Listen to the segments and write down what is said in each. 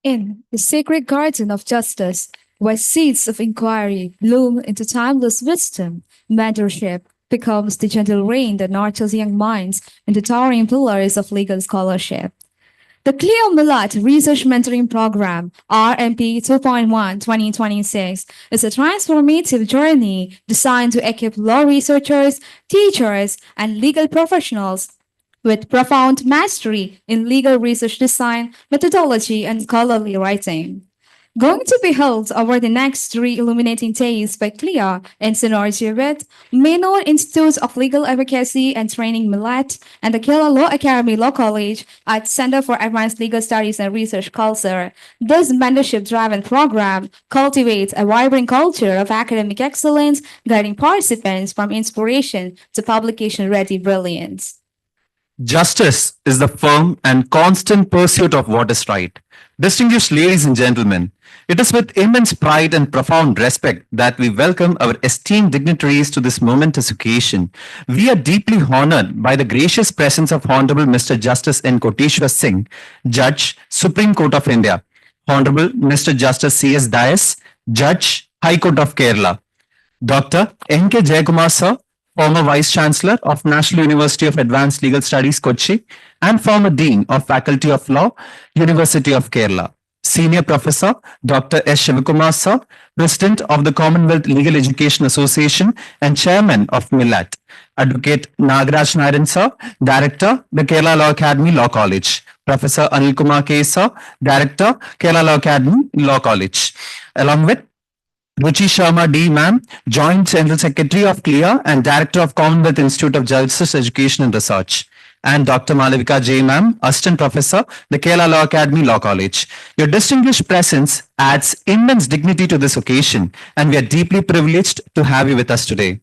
In the sacred garden of justice, where seeds of inquiry bloom into timeless wisdom, mentorship becomes the gentle rain that nurtures young minds into towering pillars of legal scholarship. The CLEA-MILAT Research Mentoring Program, RMP 2.1 2026, is a transformative journey designed to equip law researchers, teachers, and legal professionals with profound mastery in legal research design, methodology, and scholarly writing. Going to be held over the next three illuminating days by CLEA in synergy with Minor Institute of Legal Advocacy and Training Millet and the Kela Law Academy Law College at Center for Advanced Legal Studies and Research Culture. This mentorship-driven program cultivates a vibrant culture of academic excellence, guiding participants from inspiration to publication-ready brilliance. Justice is the firm and constant pursuit of what is right. Distinguished ladies and gentlemen, it is with immense pride and profound respect that we welcome our esteemed dignitaries to this momentous occasion. We are deeply honored by the gracious presence of Honorable Mr. Justice N. Koteshwar Singh, Judge, Supreme Court of India, Honorable Mr. Justice C.S. Dias, Judge, High Court of Kerala, Dr. N.K. Jayakumar sir, former Vice Chancellor of National University of Advanced Legal Studies, Kochi, and former Dean of Faculty of Law, University of Kerala. Senior Professor Dr. S. Shivakumar sir, President of the Commonwealth Legal Education Association and Chairman of MILAT. Advocate Nagaraj Nairan sir, Director, the Kerala Law Academy Law College. Professor Anil Kumar K. sir, Director, Kerala Law Academy Law College. Along with Ruchi Sharma D. Ma'am, Joint General Secretary of CLEA and Director of Commonwealth Institute of Justice Education and Research. And Dr. Malavika J. Ma'am, Assistant Professor, the Kerala Law Academy Law College. Your distinguished presence adds immense dignity to this occasion, and we are deeply privileged to have you with us today.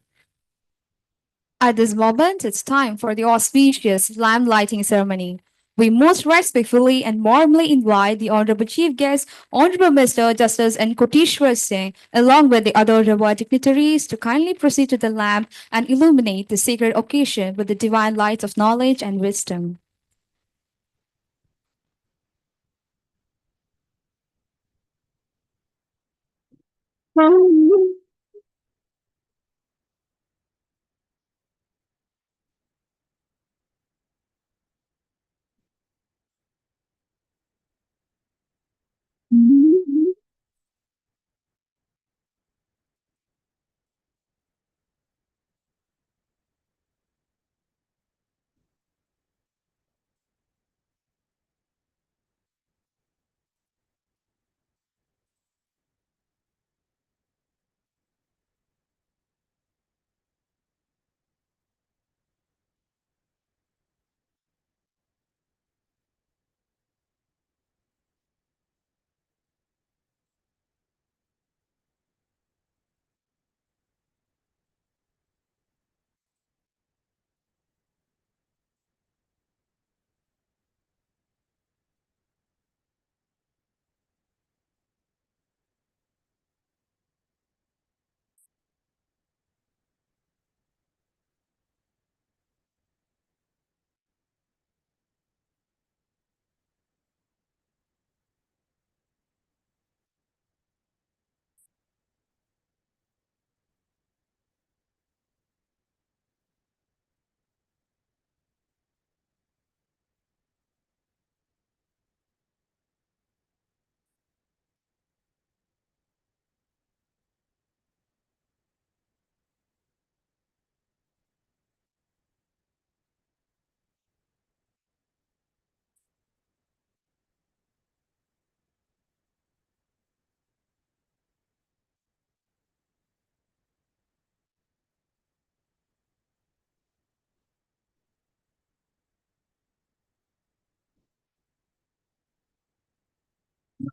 At this moment, it's time for the auspicious lamp lighting ceremony. We most respectfully and warmly invite the Honorable Chief Guest, Honorable Mr. Justice N. Koteshwar Singh, along with the other Rawa dignitaries, to kindly proceed to the lamp and illuminate the sacred occasion with the divine light of knowledge and wisdom.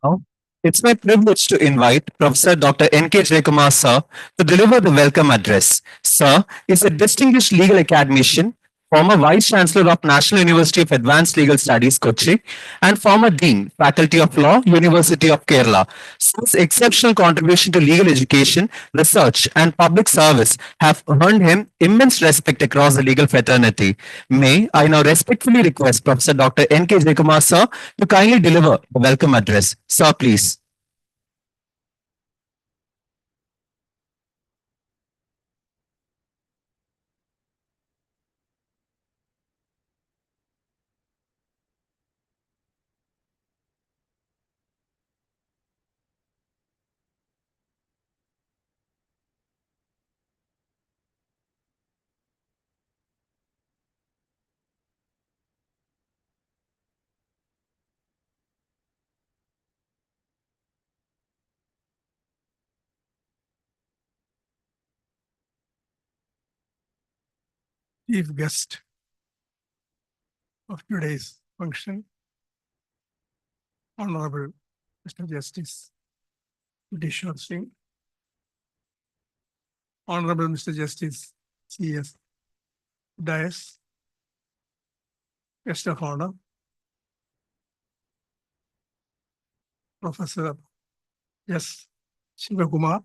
Now, it's my privilege to invite Professor Dr. N.K. Jayakumar sir to deliver the welcome address. Sir is a distinguished legal academician, former Vice Chancellor of National University of Advanced Legal Studies, Kochi, and former Dean, Faculty of Law, University of Kerala. His exceptional contribution to legal education, research, and public service have earned him immense respect across the legal fraternity. May I now respectfully request Professor Dr. N.K. Jayakumar, sir, to kindly deliver the welcome address. Sir, please. Chief guest of today's function, Honorable Mr. Justice Kishore Singh, Honorable Mr. Justice C.S. Dias, Guest of Honor, Professor S. Shivakumar,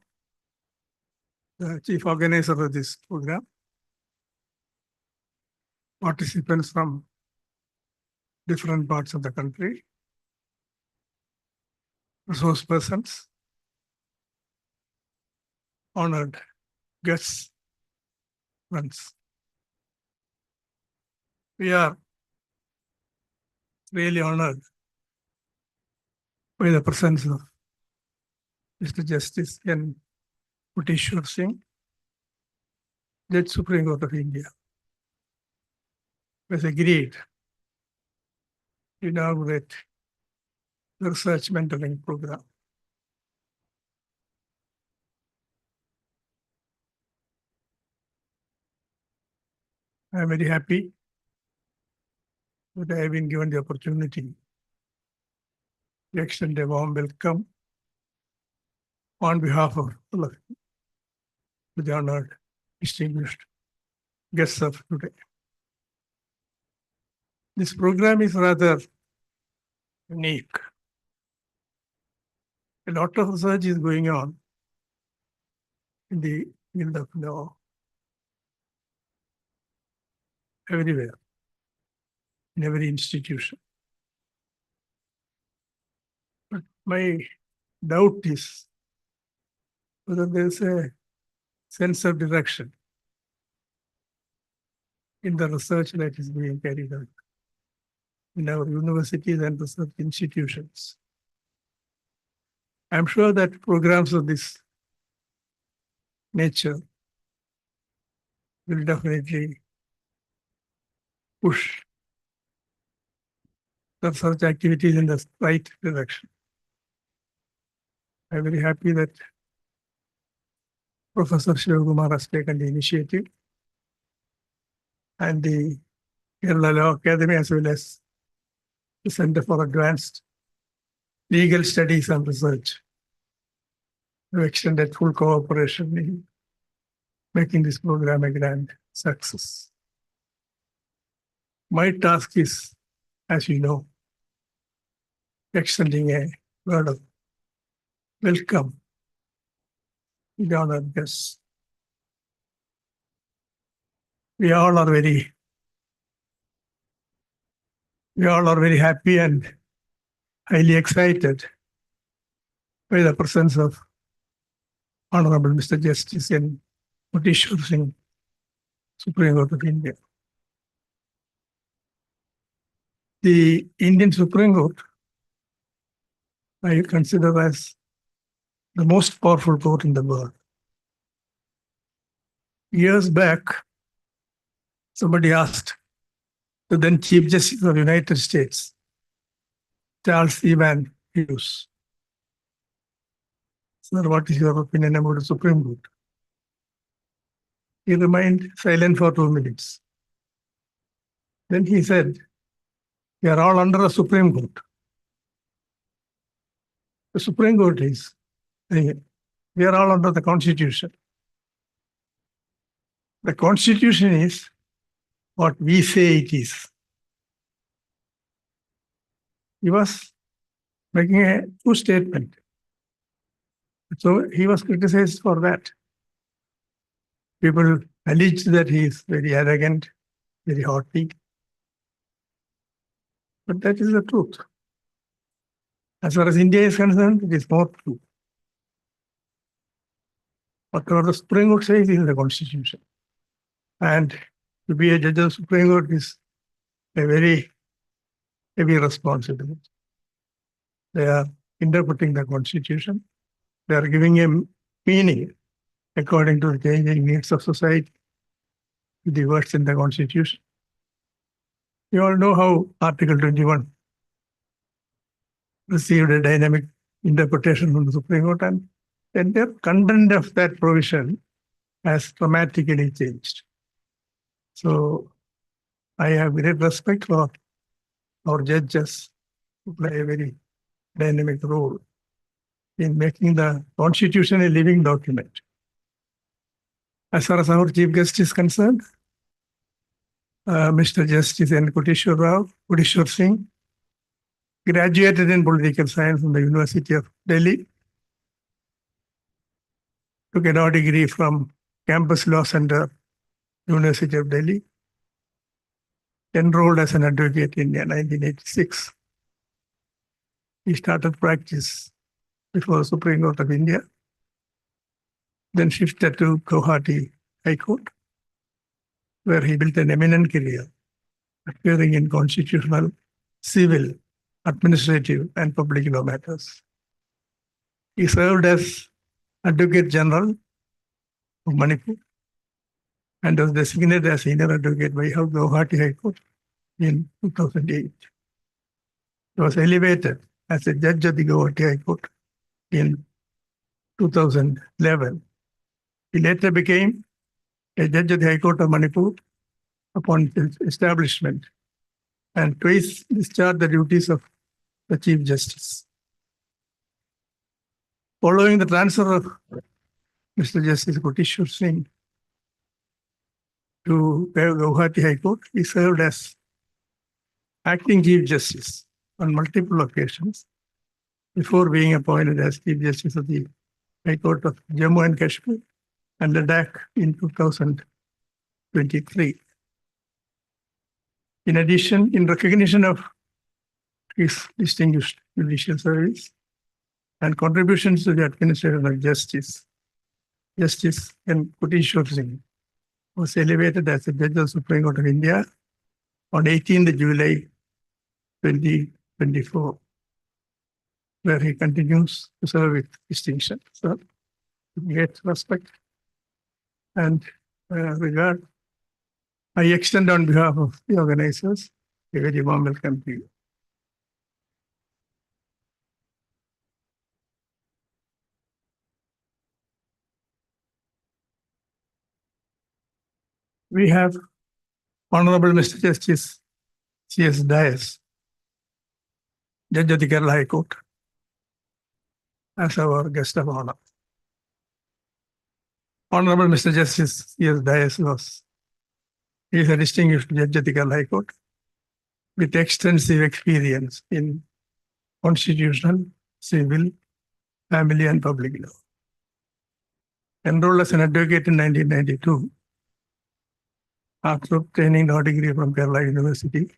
the Chief Organizer of this program, participants from different parts of the country, resource persons, honored guests, friends. We are really honored by the presence of Mr. Justice N. Kishore Singh, Judge Supreme Court of India, was agreed to inaugurate the research mentoring program. I am very happy that I have been given the opportunity to extend a warm welcome on behalf of all of you to the honored, distinguished guests of today. This program is rather unique. A lot of research is going on in the field of law everywhere, in every institution. But my doubt is whether there is a sense of direction in the research that is being carried out in our universities and research institutions. I'm sure that programs of this nature will definitely push the research activities in the right direction. I'm very happy that Professor Shivakumar has taken the initiative and the Kerala Law Academy as well as the Center for Advanced Legal Studies and Research have extended full cooperation in making this program a grand success. My task is, as you know, extending a word of welcome to the honored guests. We all are very happy and highly excited by the presence of Honorable Mr. Justice N. Kishore Singh, Supreme Court of India. The Indian Supreme Court I consider as the most powerful court in the world. Years back, somebody asked the then Chief Justice of the United States, Charles Evan Hughes, "Sir, what is your opinion about the Supreme Court?" He remained silent for 2 minutes. Then he said, "We are all under the Supreme Court." The Supreme Court is, we are all under the Constitution. The Constitution is what we say it is. He was making a true statement. So he was criticized for that. People alleged that he is very arrogant, very haughty. But that is the truth. As far as India is concerned, it is more true. Whatever the Supreme Court says is the Constitution. And to be a judge of the Supreme Court is a very heavy responsibility. They are interpreting the Constitution. They are giving a meaning according to the changing needs of society, to the words in the Constitution. You all know how Article 21 received a dynamic interpretation from the Supreme Court, and the entire content of that provision has dramatically changed. So I have great respect for our judges who play a very dynamic role in making the Constitution a living document. As far as our Chief Justice is concerned, Mr. Justice N. Koteshwar Singh, graduated in political science from the University of Delhi, took a law degree from Campus Law Center, University of Delhi, enrolled as an advocate in 1986. He started practice before the Supreme Court of India, then shifted to Guwahati High Court, where he built an eminent career, appearing in constitutional, civil, administrative, and public law matters. He served as Advocate General of Manipur and was designated as Senior Advocate by Guwahati High Court in 2008. He was elevated as a judge of the Guwahati High Court in 2011. He later became a judge of the High Court of Manipur upon its establishment and twice discharged the duties of the Chief Justice. Following the transfer of Mr. Justice Koteshwar Singh to Guwahati High Court, he served as acting Chief Justice on multiple occasions before being appointed as Chief Justice of the High Court of Jammu and Kashmir and Ladakh in 2023. In addition, in recognition of his distinguished judicial service and contributions to the administration of justice, Justice N. Koteshwar Singh was elevated as a judge of the Supreme Court of India on 18th July 2024, where he continues to serve with distinction. So, great respect and regard. I extend on behalf of the organizers a very warm welcome to you. We have Honorable Mr. Justice C.S. Dias, Judge of the Kerala High Court, as our guest of honor. Honorable Mr. Justice C.S. Dias is a distinguished judge of the Kerala High Court with extensive experience in constitutional, civil, family, and public law. Enrolled as an advocate in 1992, after obtaining law degree from Kerala University,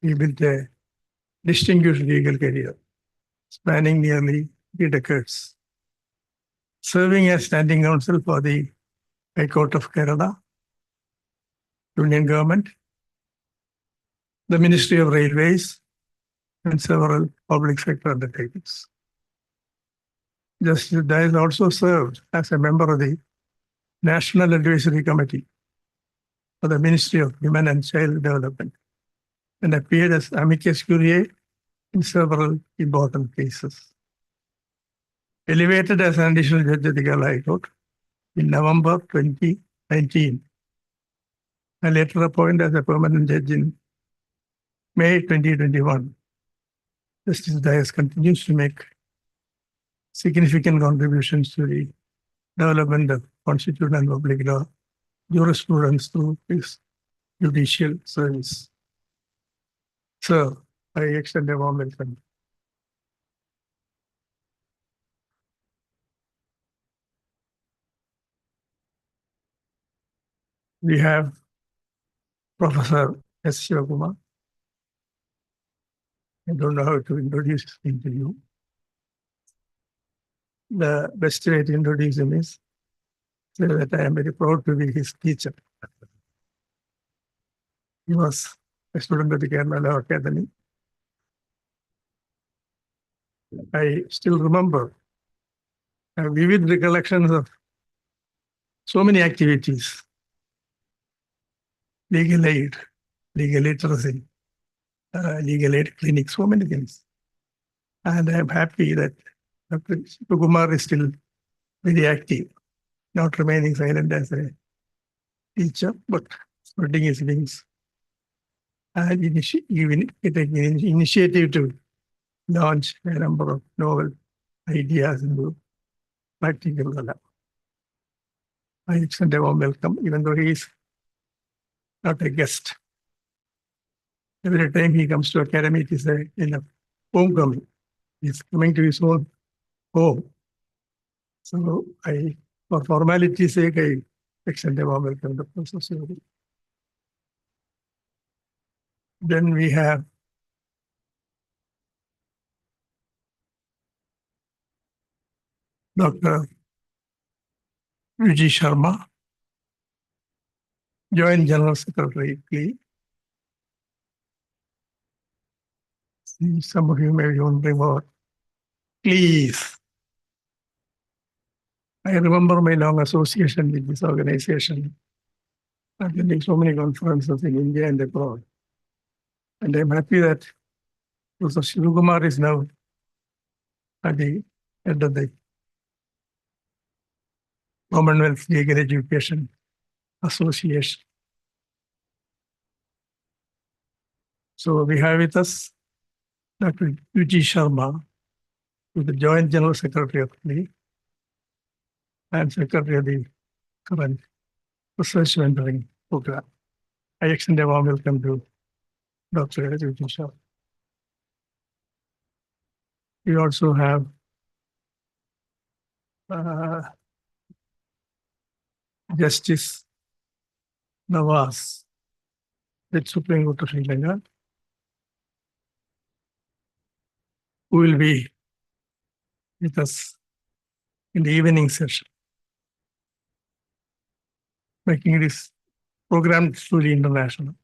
he built a distinguished legal career spanning nearly 3 decades, serving as standing counsel for the High Court of Kerala, Union Government, the Ministry of Railways, and several public sector undertakings. Justice Dias also served as a member of the National Advisory Committee for the Ministry of Women and Child Development and appeared as amicus curiae in several important cases. Elevated as an additional judge of the Kerala High Court in November 2019, and later appointed as a permanent judge in May 2021. Justice Dias continues to make significant contributions to the development of constitutional and public law jurisprudence through his judicial service. Sir, I extend a warm welcome. We have Professor S. Shivakumar. I don't know how to introduce him to you. The best way to introduce him is say that I am very proud to be his teacher. He was a student of the CLEA-MILAT Academy. I still remember vivid recollections of so many activities, legal aid, legal literacy, legal aid clinic, so many things. And I'm happy that Dr. Kumar is still very active, not remaining silent as a teacher, but spreading his wings and taking initiative to launch a number of novel ideas into practical lab. I extend a warm welcome, even though he is not a guest. Every time he comes to academy, it is in a homecoming. He's coming to his own home. So for formality's sake, I extend a warm welcome to Professor Shivakumar. Then we have Dr. Vijay Sharma, Joint General Secretary, CLEA. Some of you may be wondering what CLEA is. I remember my long association with this organization, attending so many conferences in India and abroad. And I'm happy that Professor Shivakumar is now at the head of the Commonwealth Legal Education Association. So we have with us Dr. Vijay Sharma, who is the Joint General Secretary of CLEA and Secretary of the current Research Mentoring Program. I extend a warm welcome to Dr. Vijay Sharma. We also have Justice Nawaz, the Supreme Court of Sri Lanka, who will be with us in the evening session, making this program truly international.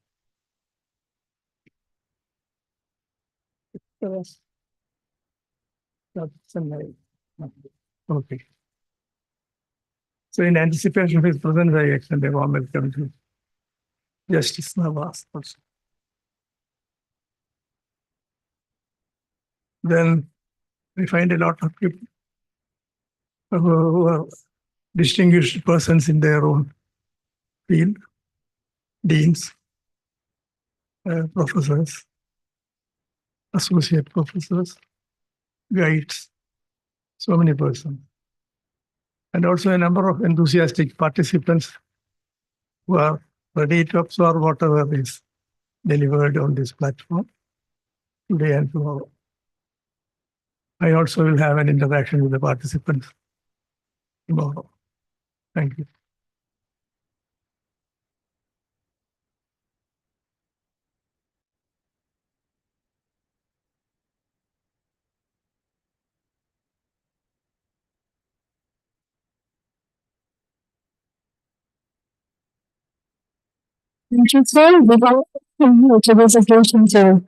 Yes. Okay. So in anticipation of his presence, I extend a warm welcome to Justice Nawaz also. Then we find a lot of people who are distinguished persons in their own field, deans, professors, associate professors, guides, so many persons. And also a number of enthusiastic participants who are ready to absorb whatever is delivered on this platform today and tomorrow. I also will have an interaction with the participants tomorrow. Thank you. Thank you, sir. We welcome you to this occasion too.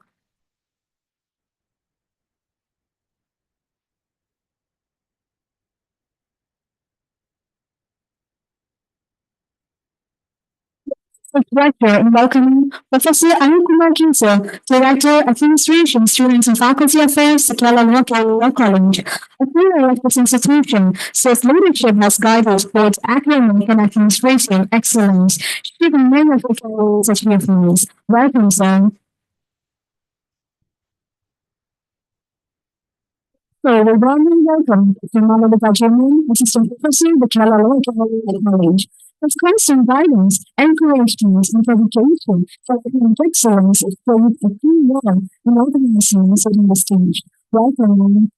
It's a pleasure in welcoming Professor Anukumar Kinsa, Director of Administration, Students and Faculty Affairs, at Kerala Law College. A pillar of this institution, says leadership has guided towards academic and administrative excellence, shaping many of the areas of reforms. Welcome, sir. So, we warmly welcome Dr. Malala Assistant Professor, the Kerala Law College. Of constant guidance, encouragement, and dedication for academic excellence is played a key role in organizing and setting the stage. Welcome.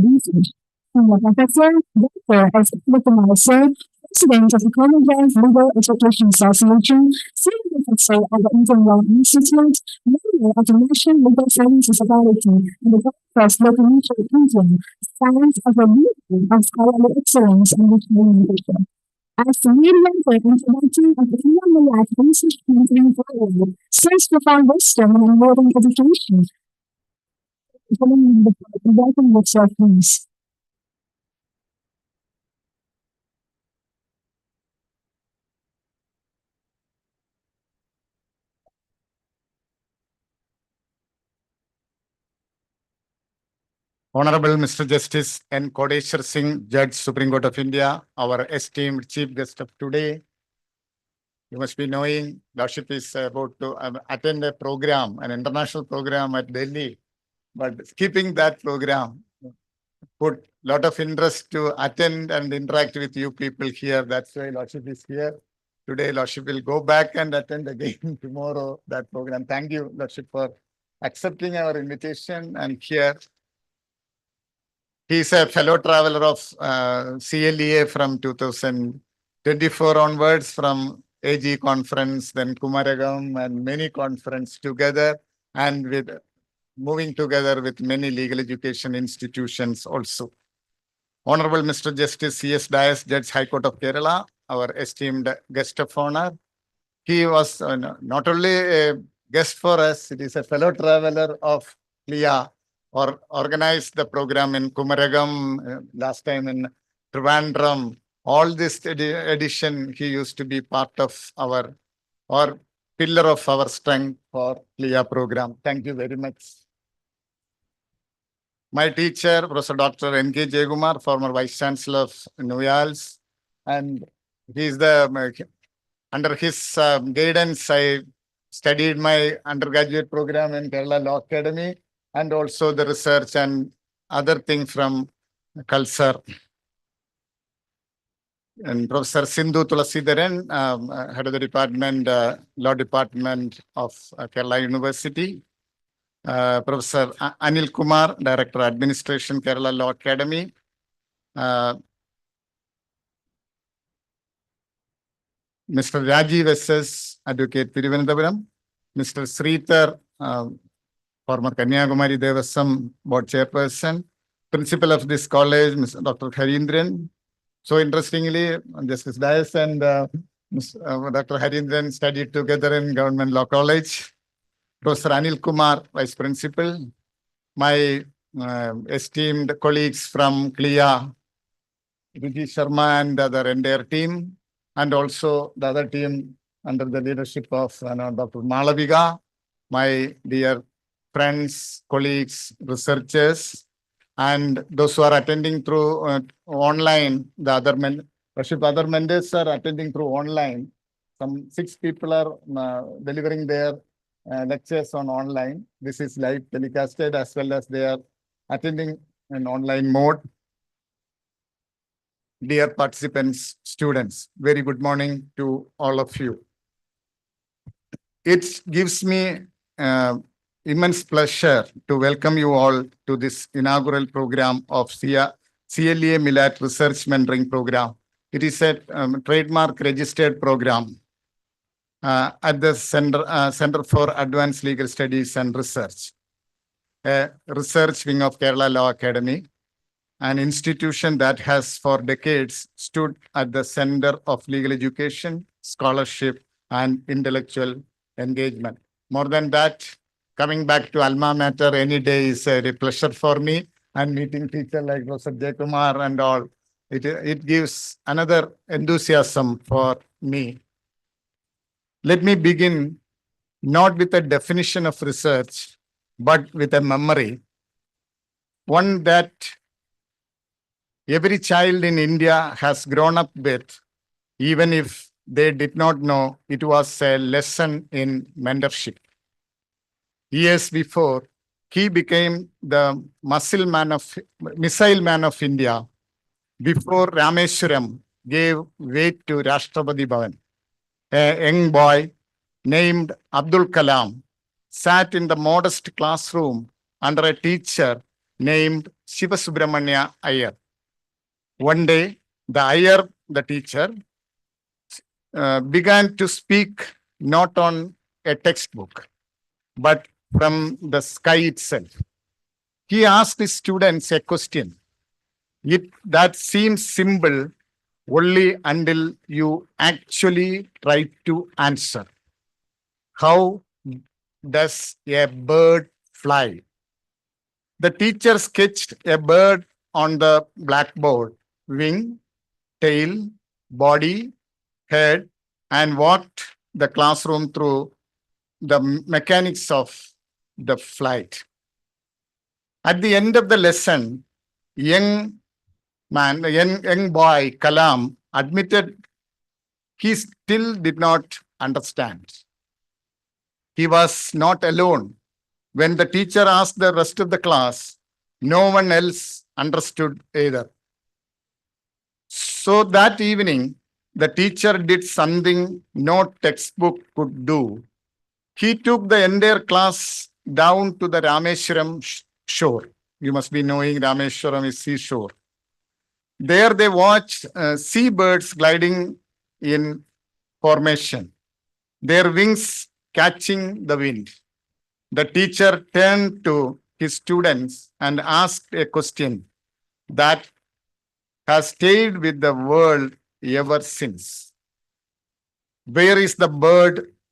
Research. Professor, Doctor, as Professor, President of the Commonwealth Legal Education Association, Senior Professor at the Inaugural Institute, Member of the National Legal Sciences Authority, and the First Local Mutual Engine, stands as a leader of scholarly excellence and regional leadership. As the medium for implementing of the CLEA-MILAT research campaign forward, serves profound wisdom and modern education, welcome yourself, please. Honorable Mr. Justice N. Kodeshwar Singh, Judge, Supreme Court of India, our esteemed chief guest of today. You must be knowing, Lordship is about to attend a program, an international program at Delhi, but skipping that program, put a lot of interest to attend and interact with you people here. That's why Lordship is here. Today, Lordship will go back and attend again tomorrow that program. Thank you, Lordship, for accepting our invitation and here. He's a fellow traveler of CLEA from 2024 onwards, from AG conference, then Kumaragam and many conference together, and with moving together with many legal education institutions also. Honorable Mr. Justice C.S. Dias, Judge High Court of Kerala, our esteemed guest of honor. He was not only a guest for us, it is a fellow traveler of CLEA, or organized the program in Kumaragam, last time in Trivandrum. All this edition, he used to be part of our, or pillar of our strength for CLEA program. Thank you very much. My teacher, Professor Dr. N.K. Jayagumar, former Vice Chancellor of Nuyals, and he is the, under his guidance, I studied my undergraduate program in Kerala Law Academy, and also the research and other things from Kalsar. And Professor Sindhu Tulasidharan, head of the department, Law Department of Kerala University. Professor Anil Kumar, Director Administration, Kerala Law Academy. Mr. Rajiv S.S., Advocate Thiruvananthapuram. Mr. Sridhar, former Kanyakumari Devasam Board Chairperson. Principal of this college, Mr. Dr. Harindran. So interestingly, Justice Dias and Dr. Harindran studied together in Government Law College. Professor Anil Kumar, Vice Principal. My esteemed colleagues from CLEA, Ruji Sharma and the other entire team, and also the other team under the leadership of Dr. Malaviga, my dear friends, colleagues, researchers, and those who are attending through online, the other other members are attending through online. Some 6 people are delivering their lectures on online. This is live telecasted as well as they are attending in online mode. Dear participants, students, very good morning to all of you. It gives me immense pleasure to welcome you all to this inaugural program of CLEA-MILAT Research Mentoring Program. It is a trademark registered program at the Center for Advanced Legal Studies and Research, a research wing of Kerala Law Academy, an institution that has for decades stood at the center of legal education, scholarship, and intellectual engagement. More than that, coming back to alma mater any day is a pleasure for me, and meeting teacher like Professor Jayakumar and all, it gives another enthusiasm for me. Let me begin not with a definition of research, but with a memory, one that every child in India has grown up with, even if they did not know it was a lesson in mentorship. Years before, he became the missile man of India before Rameshwaram gave way to Rashtrapati Bhavan. A young boy named Abdul Kalam sat in the modest classroom under a teacher named Shiva Subramanya Iyer. One day, the teacher, began to speak not on a textbook, but from the sky itself. He asked his students a question that seems simple only until you actually try to answer. How does a bird fly? The teacher sketched a bird on the blackboard: wing, tail, body, head, and walked the classroom through the mechanics of the flight. At the end of the lesson, young boy Kalam admitted he still did not understand. He was not alone. When the teacher asked the rest of the class, no one else understood either. So that evening, the teacher did something no textbook could do. He took the entire class down to the Rameshwaram shore. You must be knowing Rameshwaram is seashore. There they watched seabirds gliding in formation, their wings catching the wind. The teacher turned to his students and asked a question that has stayed with the world ever since. Where is the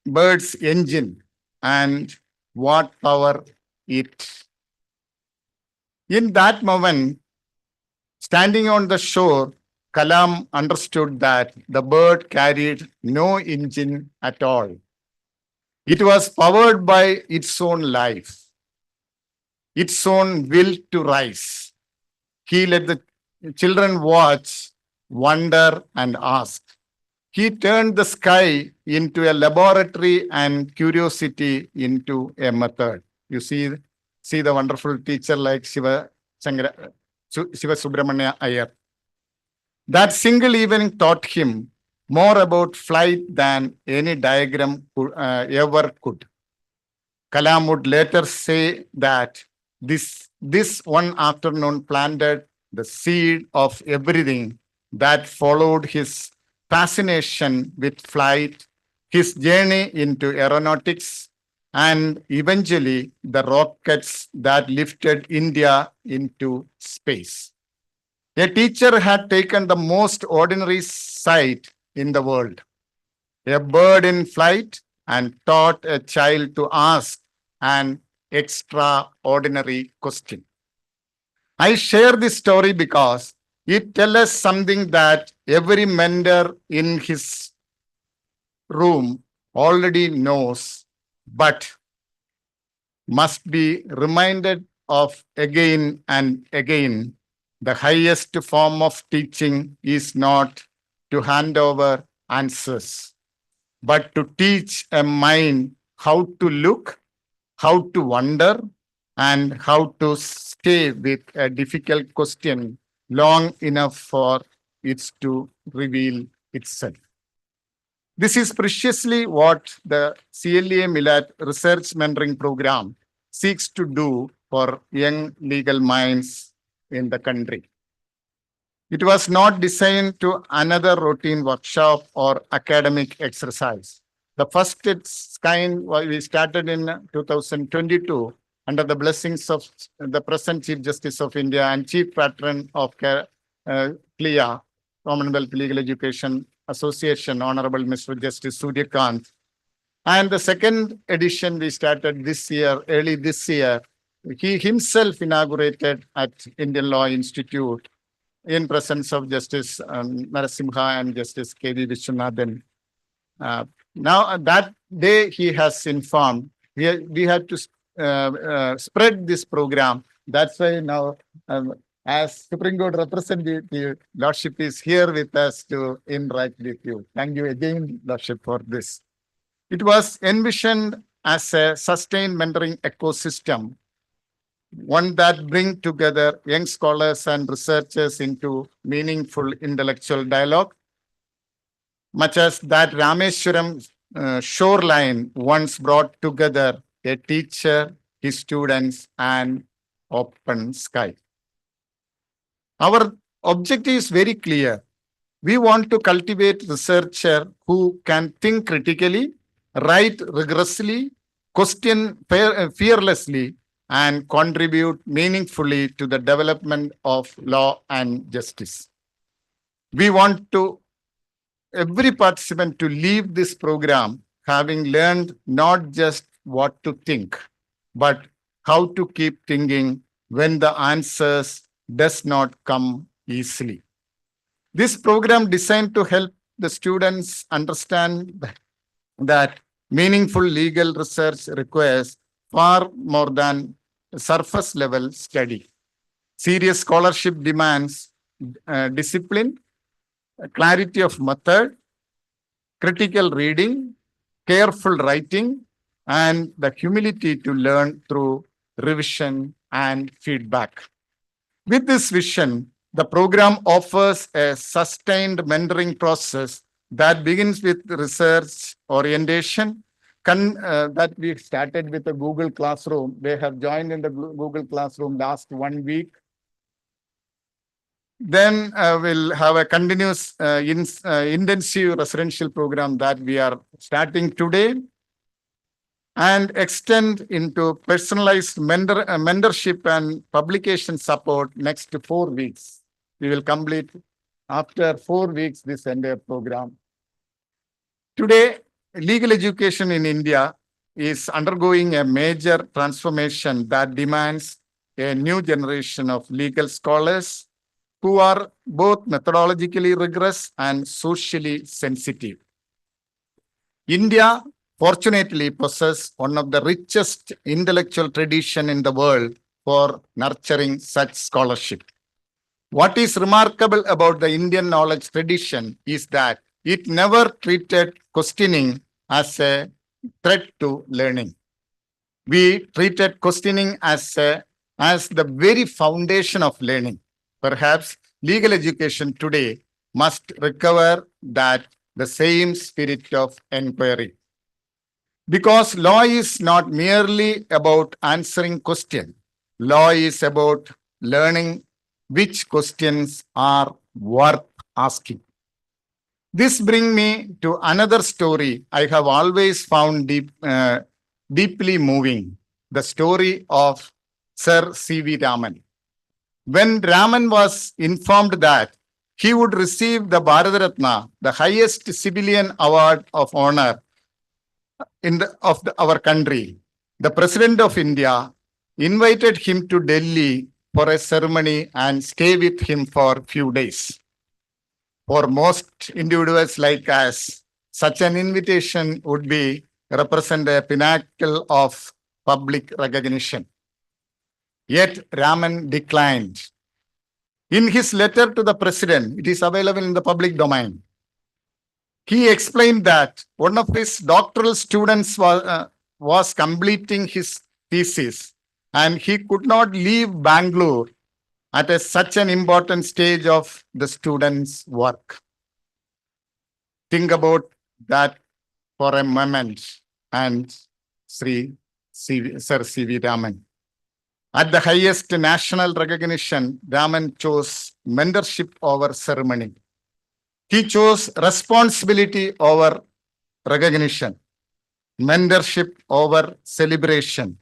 bird's engine, and what power it? In that moment, standing on the shore, Kalam understood that the bird carried no engine at all. It was powered by its own life, its own will to rise. He let the children watch, wonder, and ask. He turned the sky into a laboratory and curiosity into a method. You see the wonderful teacher like Shiva Subramanya Iyer. That single evening taught him more about flight than any diagram ever could. Kalam would later say that this one afternoon planted the seed of everything that followed his fascination with flight, his journey into aeronautics, and eventually the rockets that lifted India into space. A teacher had taken the most ordinary sight in the world, a bird in flight, and taught a child to ask an extraordinary question. I share this story because it tells us something that every mentor in his room already knows, but must be reminded of again and again. The highest form of teaching is not to hand over answers, but to teach a mind how to look, how to wonder, and how to stay with a difficult question long enough for it to reveal itself. This is preciously what the CLEA-MILAT research mentoring program seeks to do for young legal minds in the country. It was not designed to another routine workshop or academic exercise. The first its kind we started in 2022 under the blessings of the present Chief Justice of India and Chief Patron of CLEA, Commonwealth Legal Education Association, Honorable Mr. Justice Suryakant. And the second edition we started this year, early this year. He himself inaugurated at Indian Law Institute in presence of Justice Narasimha and Justice K.V. Vishwanathan. Now, that day he has informed, we had to spread this program. That's why now, as Supreme Court representative, Lordship is here with us to interact with you. Thank you again, Lordship, for this. It was envisioned as a sustained mentoring ecosystem one that bring together young scholars and researchers into meaningful intellectual dialogue, much as that Rameswaram shoreline once brought together a teacher, his students, and open sky. Our objective is very clear. We want to cultivate researcher who can think critically, write rigorously, question fearlessly, and contribute meaningfully to the development of law and justice. We want to every participant to leave this program having learned not just what to think, but how to keep thinking when the answers does not come easily. This program designed to help the students understand that meaningful legal research requires far more than surface level study. Serious scholarship demands discipline, clarity of method, critical reading, careful writing, and the humility to learn through revision and feedback. With this vision, the program offers a sustained mentoring process that begins with research orientation. That we started with the Google Classroom. They have joined in the Google Classroom last 1 week. Then we'll have a continuous intensive residential program that we are starting today and extend into personalized mentorship and publication support next 4 weeks. We will complete after 4 weeks this entire program. Today, legal education in India is undergoing a major transformation that demands a new generation of legal scholars who are both methodologically rigorous and socially sensitive. India, fortunately, possesses one of the richest intellectual tradition in the world for nurturing such scholarship. What is remarkable about the Indian knowledge tradition is that it never treated questioning as a threat to learning. We treated questioning as the very foundation of learning. Perhaps legal education today must recover the same spirit of inquiry. Because law is not merely about answering questions. Law is about learning which questions are worth asking. This brings me to another story I have always found deeply moving, the story of Sir C.V. Raman. When Raman was informed that he would receive the Bharat Ratna, the highest civilian award of honor of our country, the President of India invited him to Delhi for a ceremony and stay with him for a few days. For most individuals like us, such an invitation would represent a pinnacle of public recognition. Yet Raman declined. In his letter to the president, it is available in the public domain. He explained that one of his doctoral students was completing his thesis and he could not leave Bangalore at such an important stage of the student's work. Think about that for a moment and Sir C.V. Raman. At the highest national recognition, Raman chose mentorship over ceremony. He chose responsibility over recognition, mentorship over celebration,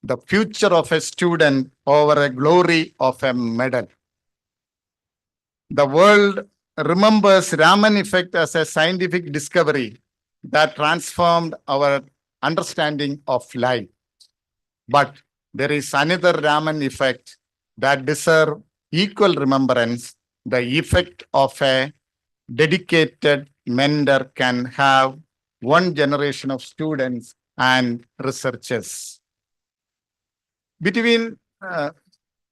the future of a student over a glory of a medal. The world remembers Raman effect as a scientific discovery that transformed our understanding of life. But there is another Raman effect that deserves equal remembrance, the effect of a dedicated mentor can have one generation of students and researchers. Between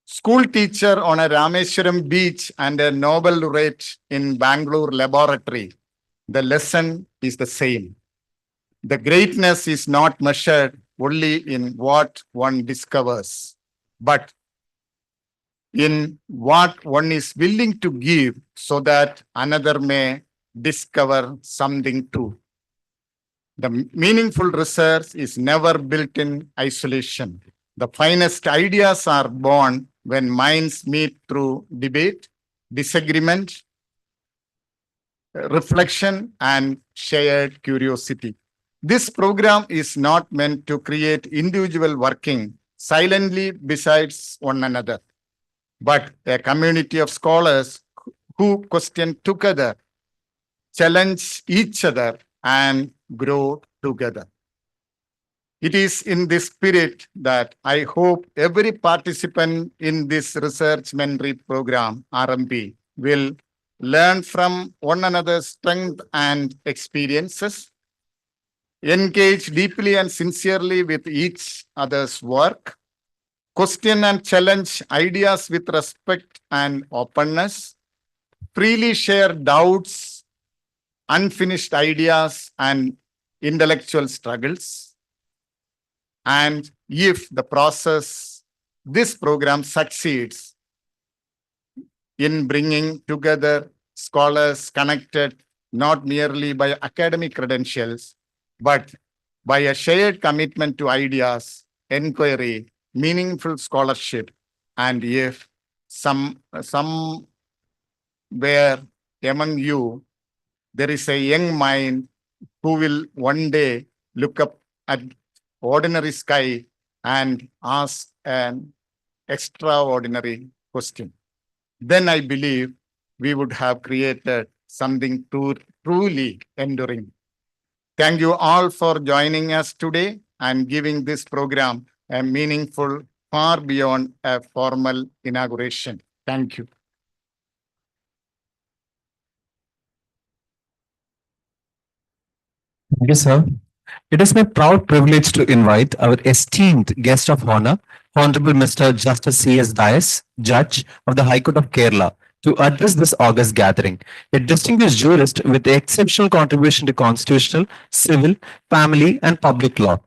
school teacher on a Rameswaram beach and a Nobel laureate in Bangalore laboratory, the lesson is the same. The greatness is not measured only in what one discovers, but in what one is willing to give so that another may discover something too. The meaningful research is never built in isolation. The finest ideas are born when minds meet through debate, disagreement, reflection, and shared curiosity. This program is not meant to create individual working silently besides one another, but a community of scholars who question together, challenge each other, and grow together. It is in this spirit that I hope every participant in this research mentoring program, RMP, will learn from one another's strength and experiences, engage deeply and sincerely with each other's work, question and challenge ideas with respect and openness, freely share doubts, unfinished ideas, and intellectual struggles. And if this program succeeds in bringing together scholars connected not merely by academic credentials, but by a shared commitment to ideas, inquiry, meaningful scholarship, and if somewhere among you there is a young mind who will one day look up at ordinary sky and ask an extraordinary question, then I believe we would have created something truly enduring. Thank you all for joining us today and giving this program a meaningful far beyond a formal inauguration. Thank you. Thank you, sir. It is my proud privilege to invite our esteemed guest of honor, Honorable Mr. Justice C.S. Dias, Judge of the High Court of Kerala, to address this august gathering. A distinguished jurist with exceptional contribution to constitutional, civil, family, and public law.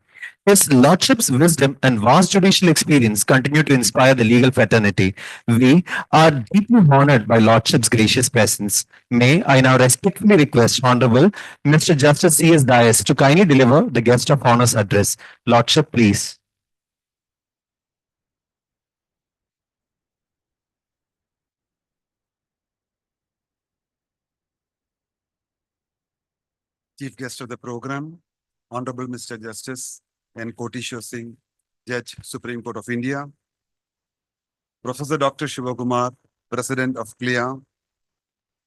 His Lordship's wisdom and vast judicial experience continue to inspire the legal fraternity. We are deeply honored by Lordship's gracious presence. May I now respectfully request Honorable Mr. Justice C.S. Dias to kindly deliver the guest of honor's address. Lordship, please. Chief guest of the program, Honorable Mr. Justice N. Kotishwar Singh, Judge, Supreme Court of India, Professor Dr. Shivakumar, President of CLEA,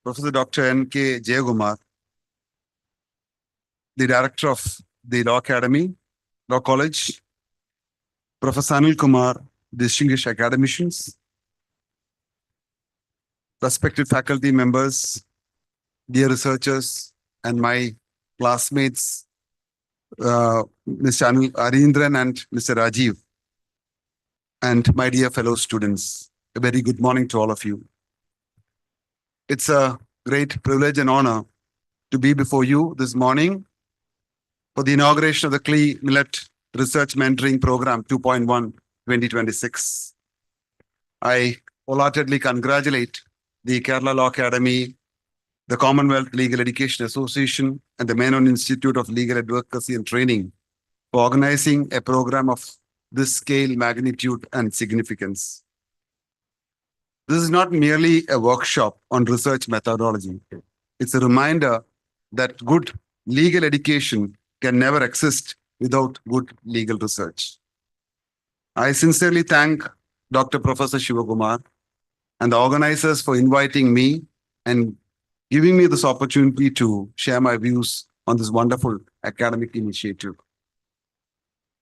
Professor Dr. N.K. Jayagumar, the Director of the Law Academy, Law College, Professor Anil Kumar, distinguished academicians, respected faculty members, dear researchers, and my classmates, Mr. Arindran and Mr. Rajiv, and my dear fellow students. A very good morning to all of you. It's a great privilege and honor to be before you this morning for the inauguration of the CLEA-MILAT Research Mentoring Program 2.1 2026. I wholeheartedly congratulate the Kerala Law Academy, the Commonwealth Legal Education Association, and the Menon Institute of Legal Advocacy and Training for organizing a program of this scale, magnitude, and significance. This is not merely a workshop on research methodology. It's a reminder that good legal education can never exist without good legal research. I sincerely thank Dr. Professor Shivakumar and the organizers for inviting me and giving me this opportunity to share my views on this wonderful academic initiative.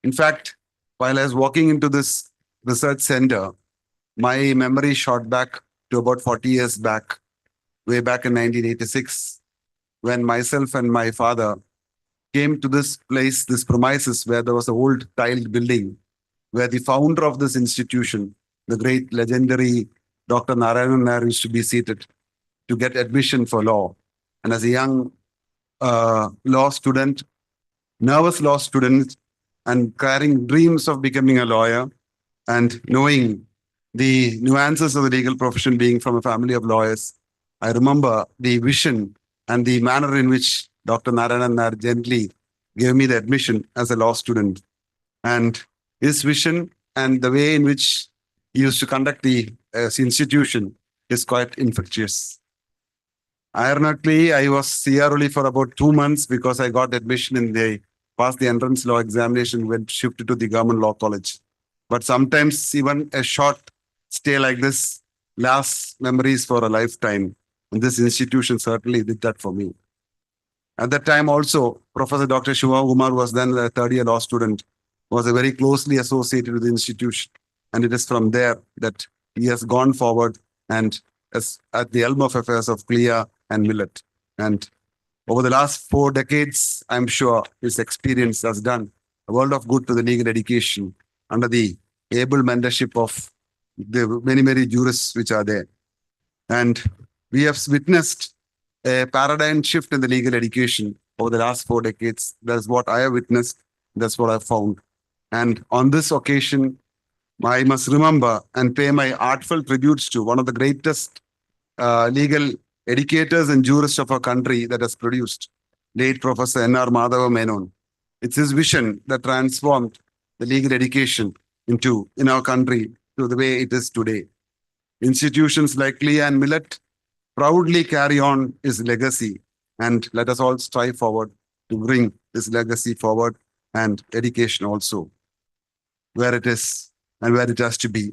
In fact, while I was walking into this research center, my memory shot back to about 40 years back, way back in 1986, when myself and my father came to this place, this premises where there was an old tiled building, where the founder of this institution, the great legendary Dr. Narayanan Nair, used to be seated to get admission for law. And as a young law student, nervous law student, and carrying dreams of becoming a lawyer, and knowing the nuances of the legal profession, being from a family of lawyers, I remember the vision and the manner in which Dr. Narayanan Nair gently gave me the admission as a law student. And his vision and the way in which he used to conduct the institution is quite infectious. Ironically, I was here only for about 2 months because I got admission in passed the entrance law examination, went shifted to the government law college. But sometimes even a short stay like this lasts memories for a lifetime. And this institution certainly did that for me. At that time also, Professor Dr. Shiva Kumar was then a third-year law student, was very closely associated with the institution. And it is from there that he has gone forward and as at the helm of affairs of CLEA and MILAT. And over the last 4 decades, I'm sure his experience has done a world of good to the legal education under the able mentorship of the many jurists which are there. And we have witnessed a paradigm shift in the legal education over the last 4 decades. That's what I have witnessed. That's what I've found. And on this occasion, I must remember and pay my heartfelt tributes to one of the greatest legal educators and jurists of our country that has produced, late Professor N.R. Madhava Menon. It's his vision that transformed the legal education in our country to the way it is today. Institutions like CLEA and MILAT proudly carry on his legacy, and let us all strive forward to bring this legacy forward and education also where it is and where it has to be.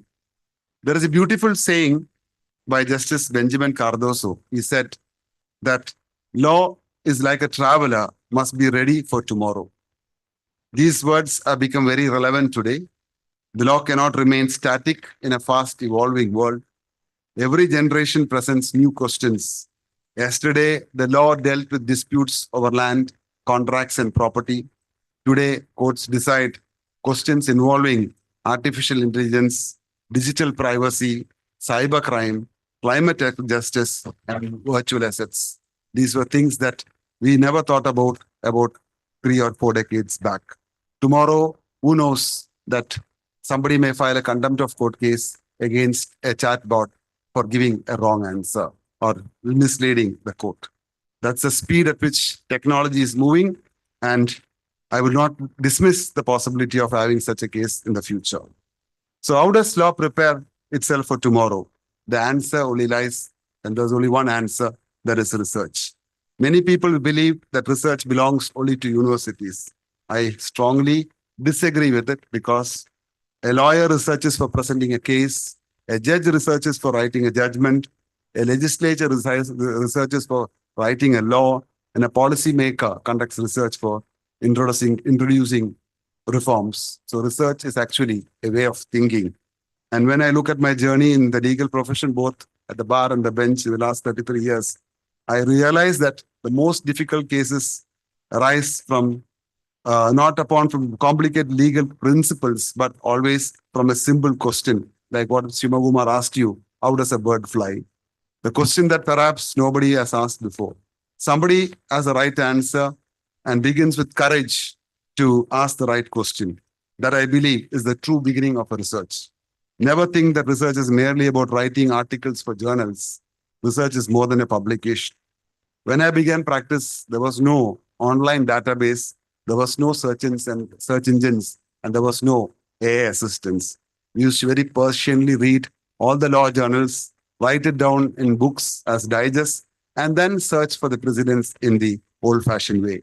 There is a beautiful saying by Justice Benjamin Cardoso. He said that law is like a traveler, must be ready for tomorrow. These words have become very relevant today. The law cannot remain static in a fast evolving world. Every generation presents new questions. Yesterday, the law dealt with disputes over land, contracts, and property. Today, courts decide questions involving artificial intelligence, digital privacy, cybercrime, climate justice, and virtual assets. These were things that we never thought about 3 or 4 decades back. Tomorrow, who knows that somebody may file a contempt of court case against a chatbot for giving a wrong answer or misleading the court. That's the speed at which technology is moving, and I will not dismiss the possibility of having such a case in the future. So how does law prepare itself for tomorrow? The answer only lies, and there's only one answer, that is research. Many people believe that research belongs only to universities. I strongly disagree with it because a lawyer researches for presenting a case, a judge researches for writing a judgment, a legislature researches for writing a law, and a policymaker conducts research for introducing reforms. So research is actually a way of thinking. And when I look at my journey in the legal profession, both at the bar and the bench in the last 33 years, I realize that the most difficult cases arise from not from complicated legal principles, but always from a simple question, like what Shimagumar asked you, how does a bird fly? The question that perhaps nobody has asked before. Somebody has a right answer and begins with courage to ask the right question. That I believe is the true beginning of a research. Never think that research is merely about writing articles for journals. Research is more than a publication. When I began practice, there was no online database, there was no search engines, and there was no AI assistance. We used to very patiently read all the law journals, write it down in books as digests, and then search for the precedents in the old-fashioned way.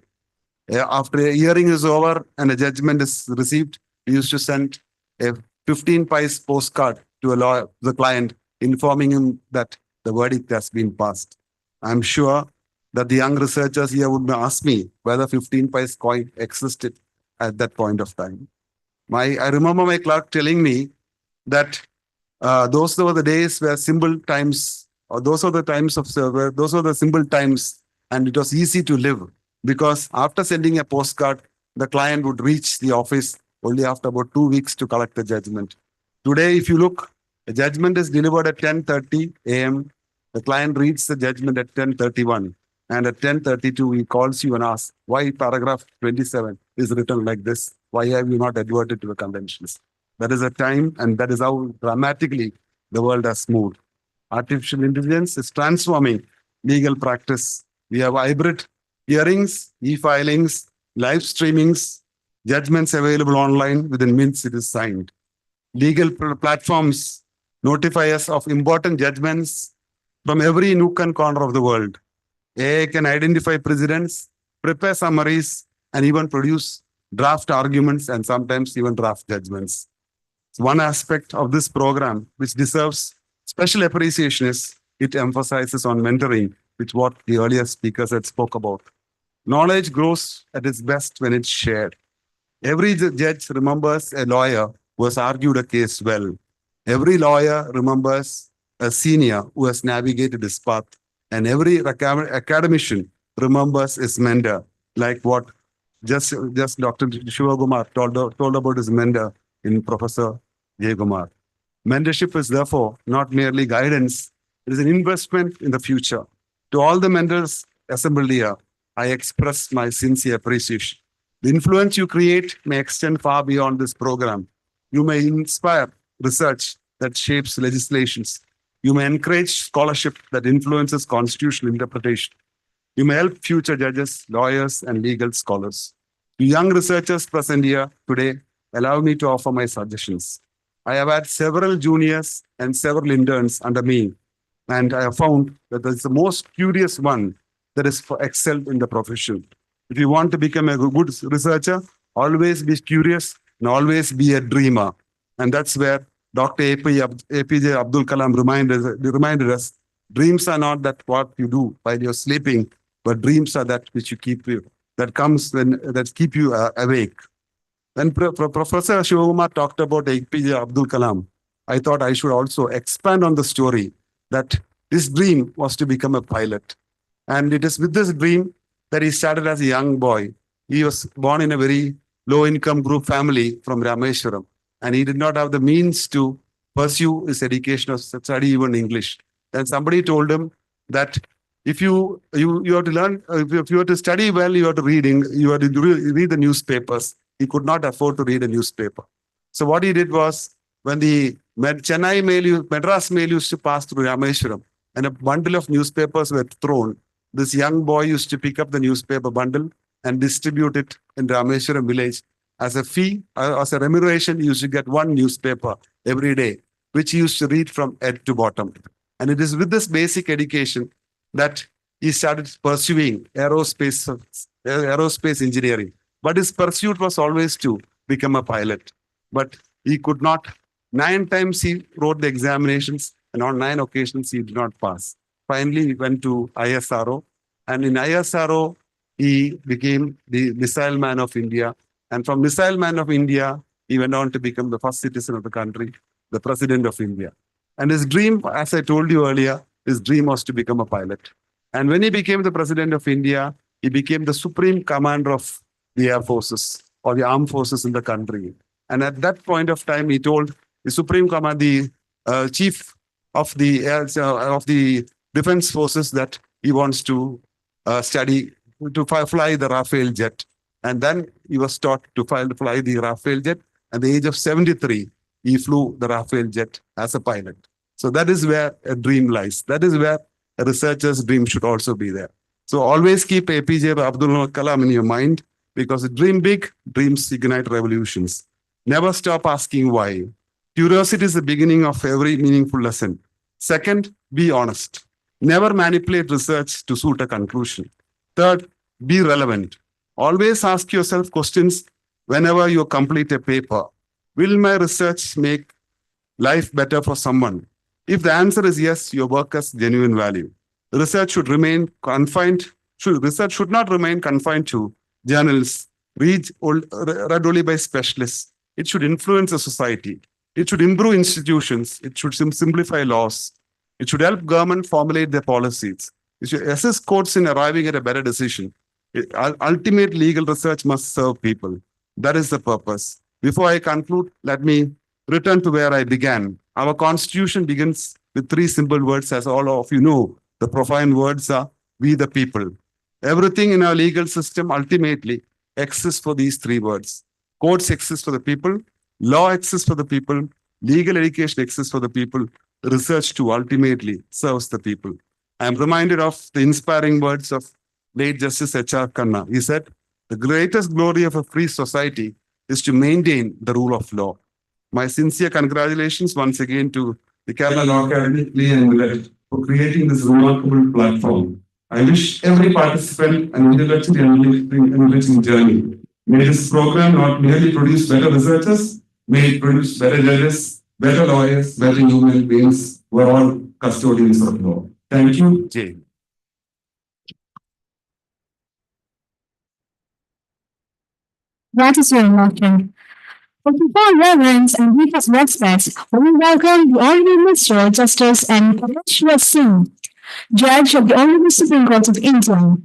After a hearing is over and a judgment is received, we used to send a 15 pice postcard to the client, informing him that the verdict has been passed. I'm sure that the young researchers here would ask me whether 15 pice coin existed at that point of time. I remember my clerk telling me that those were the days where simple times, or those are the times of server, those are the simple times, and it was easy to live because after sending a postcard, the client would reach the office only after about 2 weeks to collect the judgment. Today, if you look, the judgment is delivered at 10:30 a.m. The client reads the judgment at 10:31. And at 10:32, he calls you and asks, why paragraph 27 is written like this? Why have you not adverted to the conventions? That is a time, and that is how dramatically the world has moved. Artificial intelligence is transforming legal practice. We have hybrid hearings, e-filings, live streamings, judgments available online within minutes it is signed. Legal platforms notify us of important judgments from every nook and corner of the world. AI can identify precedents, prepare summaries, and even produce draft arguments and sometimes even draft judgments. One aspect of this program which deserves special appreciation is it emphasizes on mentoring, which what the earlier speakers had spoke about. Knowledge grows at its best when it's shared. Every judge remembers a lawyer who has argued a case well. Every lawyer remembers a senior who has navigated his path. And every academician remembers his mentor, like what just Dr. Shivagumar told about his mentor in Professor Jayagumar. Mentorship is therefore not merely guidance, it is an investment in the future. To all the mentors assembled here, I express my sincere appreciation. The influence you create may extend far beyond this program. You may inspire research that shapes legislations. You may encourage scholarship that influences constitutional interpretation. You may help future judges, lawyers, and legal scholars. To young researchers present here today, allow me to offer my suggestions. I have had several juniors and several interns under me, and I have found that it's the most curious one that is excelled in the profession. If you want to become a good researcher, always be curious and always be a dreamer. And that's where Dr. APJ Abdul Kalam reminded us, dreams are not that what you do while you're sleeping, but dreams are that which you keep you, that keep you awake. When Professor Shivagumar talked about APJ Abdul Kalam, I thought I should also expand on the story that his dream was to become a pilot. And it is with this dream that he started as a young boy. He was born in a very low-income group family from Rameshwaram, and he did not have the means to pursue his education or study even English. Then somebody told him that if you have to learn, if you have to study well, you have to read the newspapers. He could not afford to read a newspaper. So what he did was, when the Madras mail used to pass through Rameshwaram, and a bundle of newspapers were thrown, this young boy used to pick up the newspaper bundle and distribute it in Rameshwaram village. As a fee, as a remuneration, he used to get one newspaper every day, which he used to read from head to bottom. And it is with this basic education that he started pursuing aerospace engineering. But his pursuit was always to become a pilot. But he could not. 9 times he wrote the examinations, and on 9 occasions he did not pass. Finally, he went to ISRO, and in ISRO, he became the Missile Man of India. And from Missile Man of India, he went on to become the first citizen of the country, the President of India. And his dream, as I told you earlier, his dream was to become a pilot. And when he became the President of India, he became the Supreme Commander of the Air Forces or the armed forces in the country. And at that point of time, he told the Supreme Commander, the Chief of the Defense Forces, that he wants to study to fly the Rafale jet. And then he was taught to fly the Rafale jet. At the age of 73, he flew the Rafale jet as a pilot. So that is where a dream lies. That is where a researcher's dream should also be there. So always keep APJ Abdul Kalam in your mind, because dream big, dreams ignite revolutions. Never stop asking why. Curiosity is the beginning of every meaningful lesson. Second, be honest. Never manipulate research to suit a conclusion. Third, be relevant. Always ask yourself questions whenever you complete a paper. Will my research make life better for someone? If the answer is yes, your work has genuine value. Research should not remain confined to journals read only by specialists. It should influence a society. It should improve institutions. It should simplify laws. It should help government formulate their policies. It should assist courts in arriving at a better decision. Ultimate legal research must serve people. That is the purpose. Before I conclude, let me return to where I began. Our constitution begins with 3 simple words, as all of you know. The profound words are, we the people. Everything in our legal system ultimately exists for these 3 words. Courts exist for the people, Law exists for the people, legal education exists for the people, research too ultimately serves the people. I am reminded of the inspiring words of late Justice H.R. Khanna. He said, "The greatest glory of a free society is to maintain the rule of law." My sincere congratulations once again to the Kerala Law Academy, CLEA-MILAT, for creating this remarkable platform. I wish every participant an intellectually enriching journey. May this program not merely produce better researchers, may it produce better judges, better lawyers, better human beings who are all custodians of law. Thank you, Jay. Gratitude, Doctor. With profound reverence and deepest respect, we welcome the Honorable Mr. Justice and Perpetual Singh, Judge of the Honorable Supreme Court of India.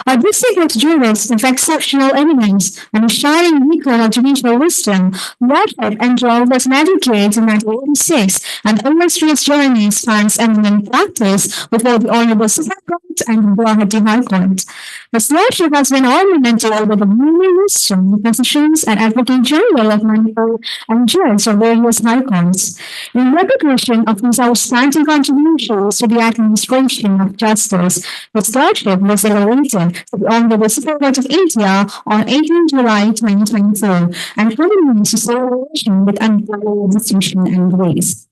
A distinguished jurist of exceptional eminence and a shining beacon of judicial wisdom, Lordship enjoyed as an advocate in 1986, and illustrious journey spans eminent practice before the Honorable Supreme Court and the Guwahati High Court. His Lordship has been ornamental with the many wisdom, positions, and Advocate General of Manipur and judge of various high courts. In recognition of his outstanding contributions to the administration of justice, his Lordship was elevated to the Honorable Supreme Court of India on 18 July 2024 and continues to serve the nation with unparalleled distinction and grace.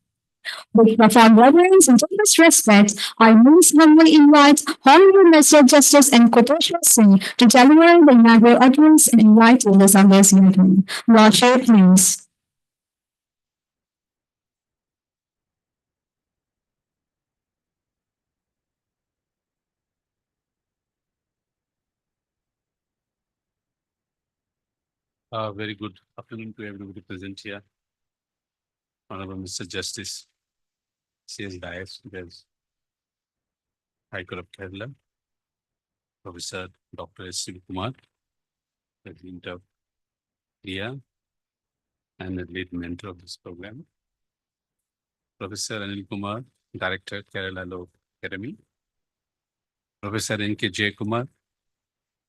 With profound reverence and deepest respect, I most humbly invite Honorable Mr. Justice and Quotation Singh to deliver the inaugural address and invite the August meeting. Lordship, please. Very good afternoon to everybody present here. Honorable Mr. Justice C.S. Dias, there's High Court of Kerala, Professor Dr. S. Kumar, President of CLEA, and the lead mentor of this program. Professor Anil Kumar, Director, Kerala Law Academy. Professor N.K. J. Kumar,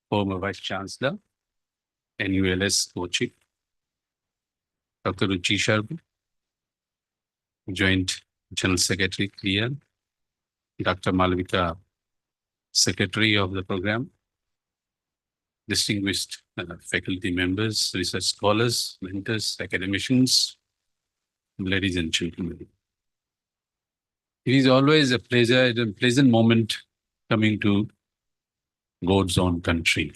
former Vice Chancellor, NULS Kochi. Dr. Ruchi Sharma, Joint General Secretary, CLEA. Dr. Malavika, Secretary of the program. Distinguished faculty members, research scholars, mentors, academicians, ladies and gentlemen. It is always a pleasant moment coming to God's own country.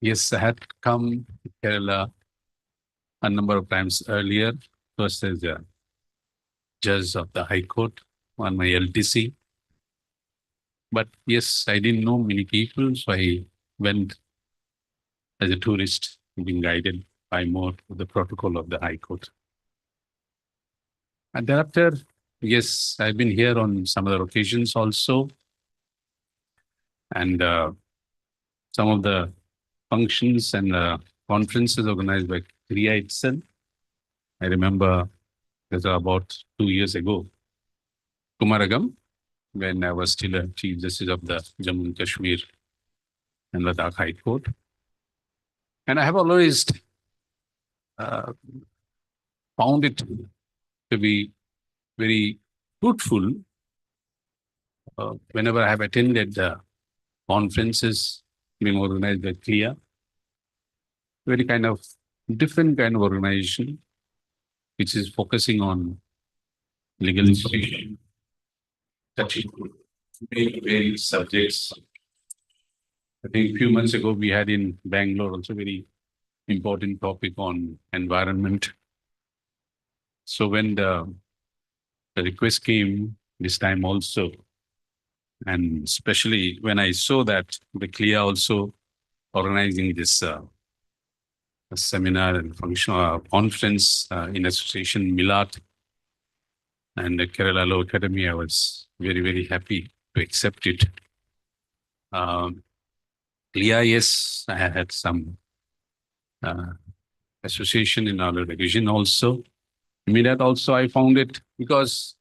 Yes, I had come to Kerala a number of times earlier, first as a judge of the High Court on my LTC. But yes, I didn't know many people, so I went as a tourist, being guided by more of the protocol of the High Court. And thereafter, yes, I've been here on some other occasions also. And some of the functions and conferences organized by CLEA itself. I remember this was about 2 years ago, Kumaragam, when I was still a Chief Justice of the Jammu and Kashmir and Ladakh High Court. And I have always found it to be very fruitful whenever I have attended the conferences being organized by CLEA. Very kind of different kind of organization, which is focusing on legal institution, touching various subjects. I think a few months ago, we had in Bangalore also very important topic on environment. So when the request came this time also, and especially when I saw that the CLEA also organizing this a seminar and functional conference in association MILAT and the Kerala Law Academy, I was very, very happy to accept it. CLEA, yes, I had some association in our division also. MILAT also, I found it because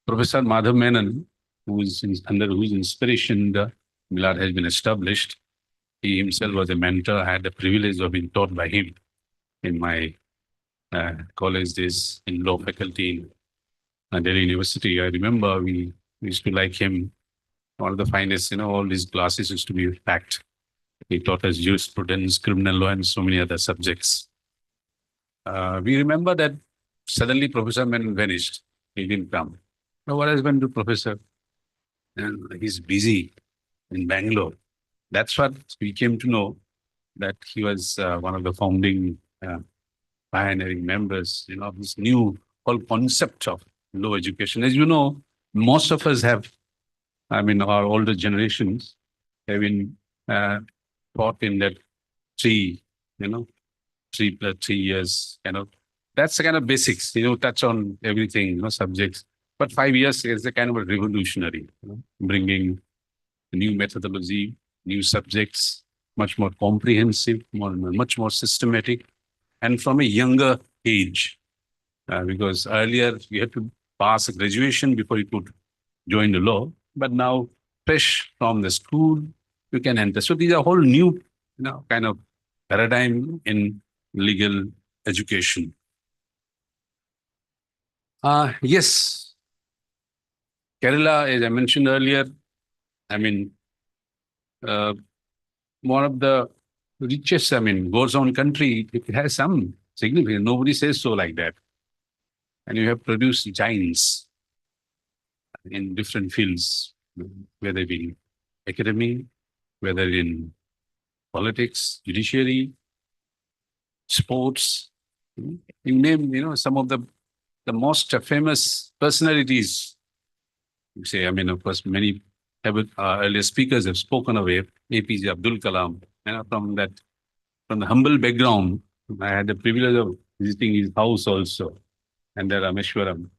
Professor Madhav Menon, who is under whose inspiration the MILAT has been established, he himself was a mentor. I had the privilege of being taught by him. in my college days in law faculty in Delhi University. I remember we used to like him, one of the finest, all his classes used to be packed. He taught us jurisprudence, criminal law, and so many other subjects. We remember that suddenly Professor Menon vanished. He didn't come. Now, what has happened to Professor? And he's busy in Bangalore. That's what we came to know, that he was one of the founding pioneering members, of this new whole concept of law education. As you know, most of us have, our older generations have been taught in that three, 3+3 years, that's the kind of basics, touch on everything, subjects. But 5 years is a kind of a revolutionary, bringing new methodology, new subjects, much more comprehensive, much more systematic, and from a younger age. Because earlier you had to pass a graduation before you could join the law, but now fresh from the school, you can enter. So these are whole new, kind of paradigm in legal education. Yes, Kerala, as I mentioned earlier, one of the richest, goes on country, it has some significance. Nobody says so like that. And you have produced giants in different fields, whether in academy, whether in politics, judiciary, sports. You name, some of the most famous personalities. You say, of course, many earlier speakers have spoken of APJ Abdul Kalam. From the humble background, I had the privilege of visiting his house also, and there Rameshwaram,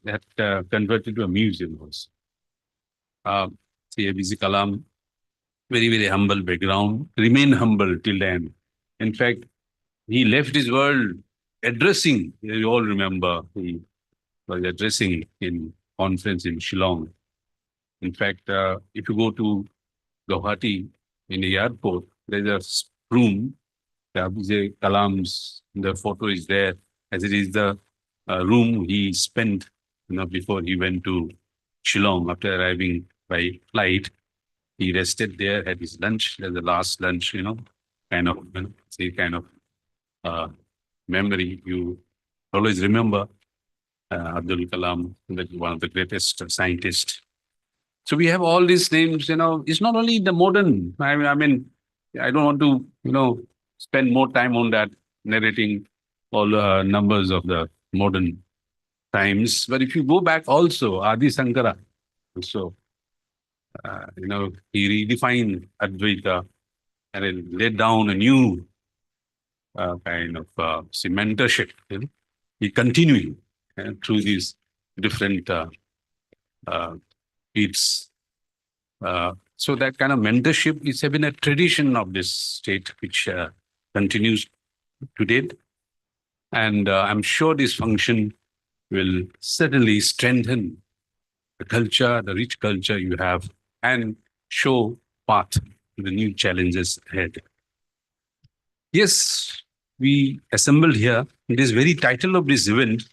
that converted to a museum also. APJ Kalam, very, very humble background, remained humble till then. In fact, he left his world addressing, you all remember, he was addressing in conference in Shillong. In fact, if you go to Guwahati in the airport, there's a room, APJ Kalam's, the photo is there, as it is the room he spent, before he went to Shillong after arriving by flight. He rested there, had his lunch, there's the last lunch, kind of memory. You always remember Abdul Kalam, one of the greatest scientists. So we have all these names, it's not only the modern, I don't want to, spend more time on that, narrating all the numbers of the modern times. But if you go back also, Adi Sankara, also, he redefined Advaita and it laid down a new kind of mentorship. He continued through these different it's so that kind of mentorship is been a tradition of this state, which continues to date. And I'm sure this function will certainly strengthen the culture, the rich culture you have, and show path to the new challenges ahead. Yes, we assembled here. This very title of this event,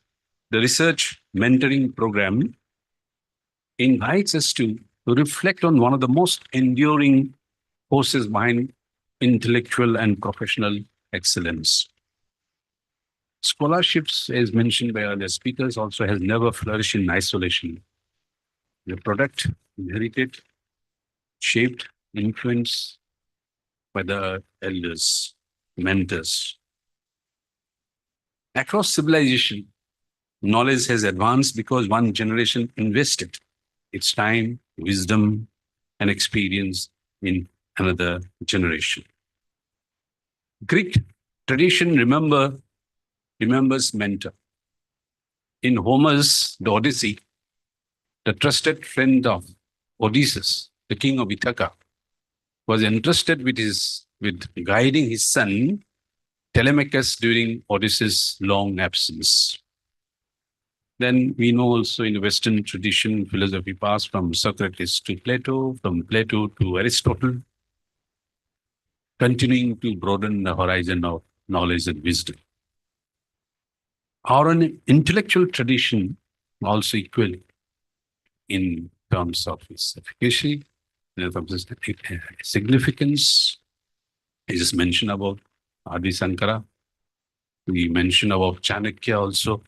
the Research Mentoring Program, invites us to reflect on one of the most enduring forces behind intellectual and professional excellence. Scholarships, as mentioned by other speakers, also has never flourished in isolation. The product inherited, shaped, influenced by the elders, mentors. Across civilization, knowledge has advanced because one generation invested its time, wisdom, and experience in another generation. Greek tradition remembers mentor. In Homer's The Odyssey, the trusted friend of Odysseus, the king of Ithaca, was entrusted with guiding his son Telemachus during Odysseus' long absence. Then we know also in the Western tradition, philosophy passed from Socrates to Plato, from Plato to Aristotle, continuing to broaden the horizon of knowledge and wisdom. Our own intellectual tradition also equally in terms of its efficacy, in terms of its significance. I just mentioned about Adi Sankara. We mentioned about Chanakya also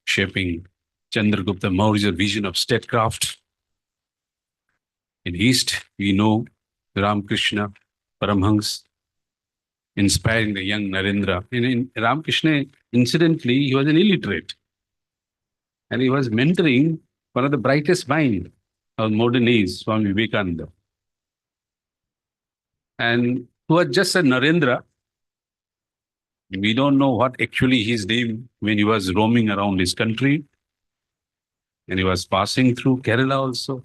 shaping Chandragupta Maurya's vision of statecraft. In East, we know Ramakrishna Paramhans inspiring the young Narendra. In Ramakrishna, incidentally, he was an illiterate. And he was mentoring one of the brightest minds of modern age, Swami Vivekananda. And who was just a Narendra. We don't know what actually his name when he was roaming around his country. And he was passing through Kerala also.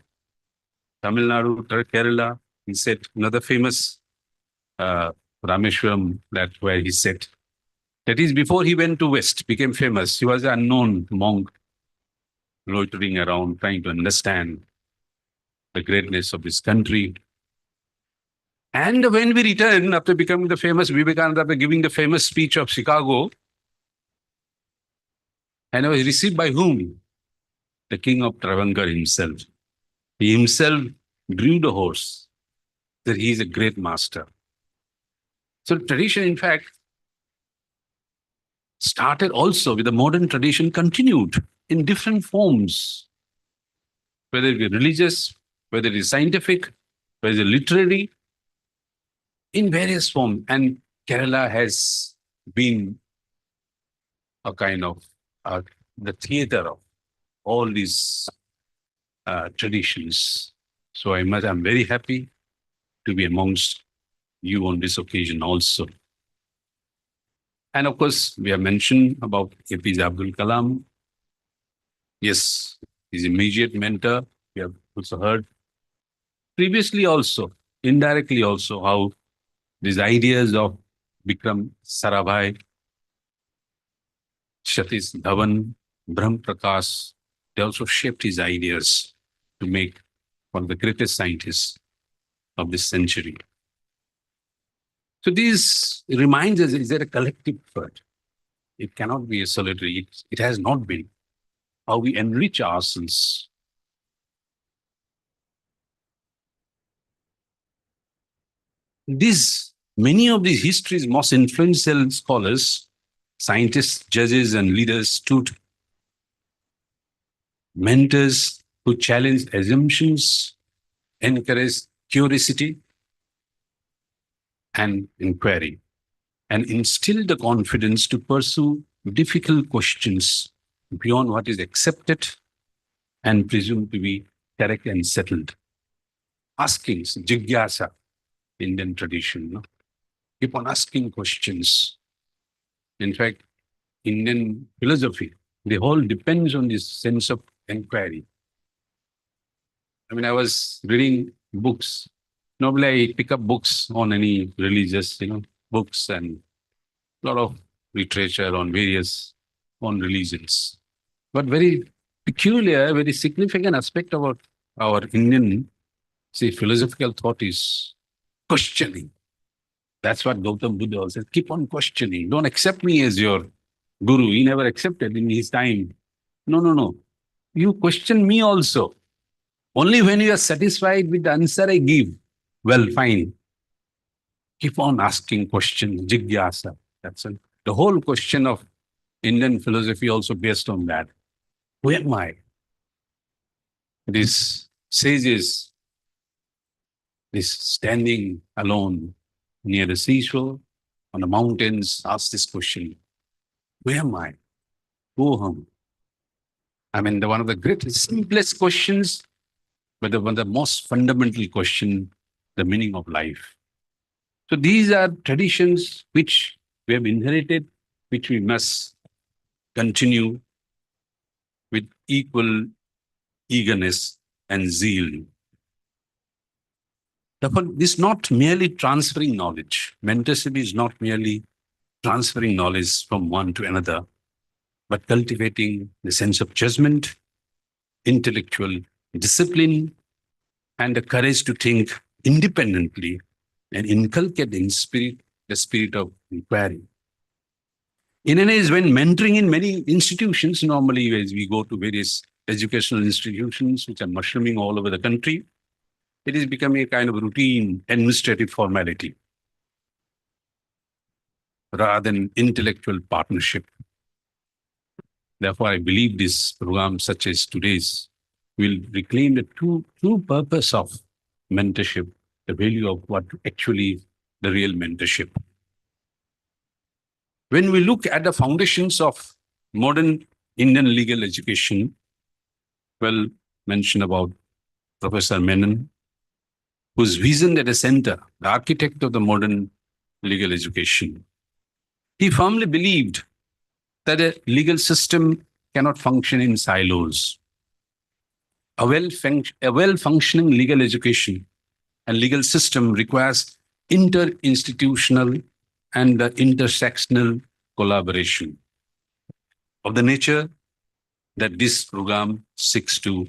Tamil Nadu, Kerala. He said another famous Rameshwaram, that's where he said. That is before he went to West, became famous. He was an unknown monk loitering around, trying to understand the greatness of his country. And when we returned, after becoming the famous Vivekananda, after giving the famous speech of Chicago, and it was received by whom? The king of Travancore himself. He himself drew the horse, that he is a great master. So tradition, in fact, started also with the modern tradition, continued in different forms, whether it be religious, whether it is scientific, whether it is literary, in various forms. And Kerala has been a kind of the theater of all these traditions. So I'm very happy to be amongst you on this occasion also. And of course, we have mentioned about APJ Abdul Kalam. Yes, his immediate mentor. We have also heard previously also, indirectly also, how these ideas of Vikram Sarabhai, Satish Dhawan, Brahm Prakash, they also shaped his ideas to make one of the greatest scientists of this century. So this reminds us, is there a collective effort? It cannot be a solitary, it has not been. How we enrich ourselves. Many of these history's most influential scholars, scientists, judges, and leaders stood mentors who challenged assumptions, encouraged curiosity and inquiry, and instilled the confidence to pursue difficult questions beyond what is accepted and presumed to be correct and settled. Askings, jigyasa, Indian tradition. No? Keep on asking questions. In fact, Indian philosophy, the whole depends on this sense of inquiry. I mean, I was reading books. Normally, I pick up books on any religious, books and a lot of literature on on religions. But very peculiar, very significant aspect about our Indian, philosophical thought is questioning. That's what Gautam Buddha also said. Keep on questioning. Don't accept me as your guru. He never accepted in his time. No. You question me also. Only when you are satisfied with the answer I give. Well, fine. Keep on asking questions. Jigyasa. That's it. The whole question of Indian philosophy also based on that. Who am I? These sages, this standing alone near the seashore, on the mountains, ask this question. Who am I? Who am I? I mean, one of the greatest, simplest questions, but one of the most fundamental question, the meaning of life. So these are traditions which we have inherited, which we must continue with equal eagerness and zeal. Therefore, this is not merely transferring knowledge. Mentorship is not merely transferring knowledge from one to another, but cultivating the sense of judgment, intellectual discipline, and the courage to think independently and inculcate in the spirit of inquiry. In an age when mentoring in many institutions, normally as we go to various educational institutions which are mushrooming all over the country, it is becoming a kind of routine administrative formality rather than intellectual partnership. Therefore, I believe this program, such as today's, will reclaim the true purpose of mentorship, the value of what actually the real mentorship. When we look at the foundations of modern Indian legal education, well mentioned about Professor Menon, whose vision at the center, the architect of the modern legal education. He firmly believed that a legal system cannot function in silos. A well-functioning legal education and legal system requires inter-institutional and intersectional collaboration of the nature that this program seeks to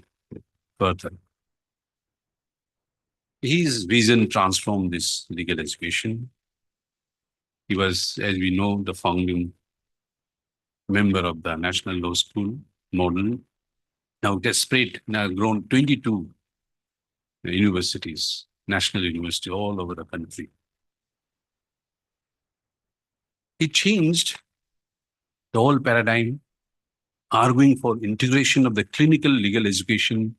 further. His vision transformed this legal education. He was, as we know, the founding member of the National Law School model. Now it has spread, now grown 22 universities, national university all over the country. It changed the whole paradigm, arguing for integration of the clinical legal education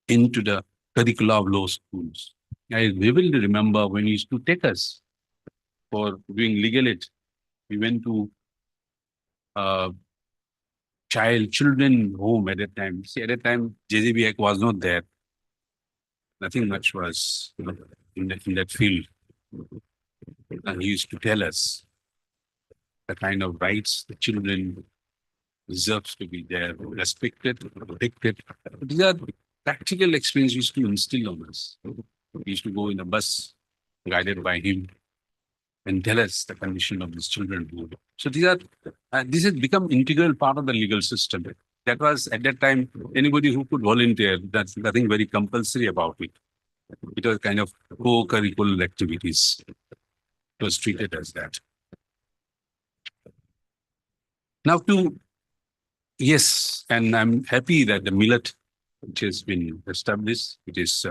into the curricula of law schools. I vividly remember when he used to take us for doing legal aid. We went to children home at that time. See, at that time, JJB Act was not there. Nothing much was in that field. And he used to tell us the kind of rights the children deserves to be there, respected, protected. These are practical experiences used to instill on us. We used to go in a bus guided by him and tell us the condition of these children. So these are this has become integral part of the legal system. That was at that time anybody who could volunteer. That's nothing very compulsory about it. It was kind of co-curricular activities. It was treated as that. Now yes, and I'm happy that the MILAT, which has been established, it is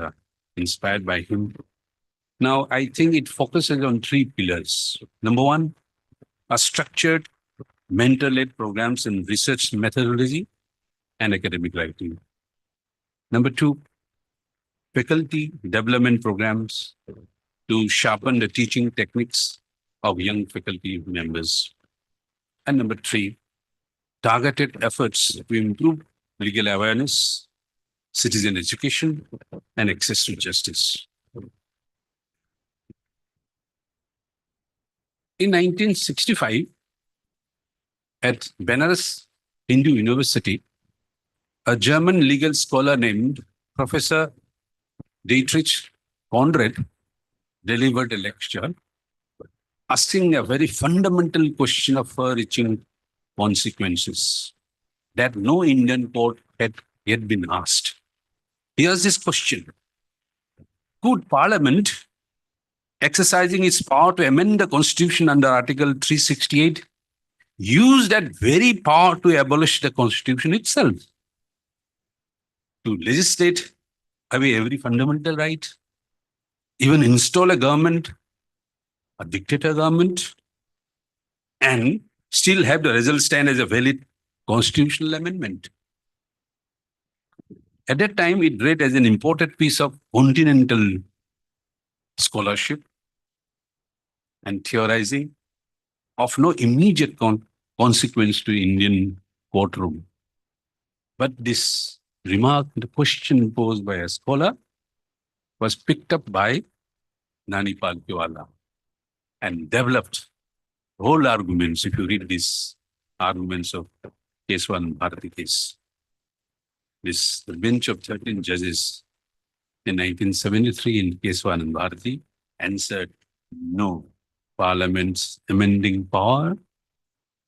inspired by him. Now, I think it focuses on 3 pillars. Number 1, a structured mentor-led programs in research methodology and academic writing. Number 2, faculty development programs to sharpen the teaching techniques of young faculty members. And number 3, targeted efforts to improve legal awareness, citizen education, and access to justice. In 1965, at Benares Hindu University, a German legal scholar named Professor Dietrich Conrad delivered a lecture asking a very fundamental question of far-reaching consequences that no Indian court had yet been asked. Here's this question. Could Parliament, exercising its power to amend the Constitution under Article 368, use that very power to abolish the Constitution itself? To legislate away every fundamental right? Even install a government, a dictator government, and still have the result stand as a valid constitutional amendment? At that time, it read as an important piece of continental scholarship and theorizing of no immediate consequence to Indian courtroom. But this remark, the question posed by a scholar, was picked up by Nani Palkiwala and developed whole arguments. If you read these arguments of Keswan Bharati case, the bench of 13 judges in 1973 in Keswan and Bharati answered no. Parliament's amending power,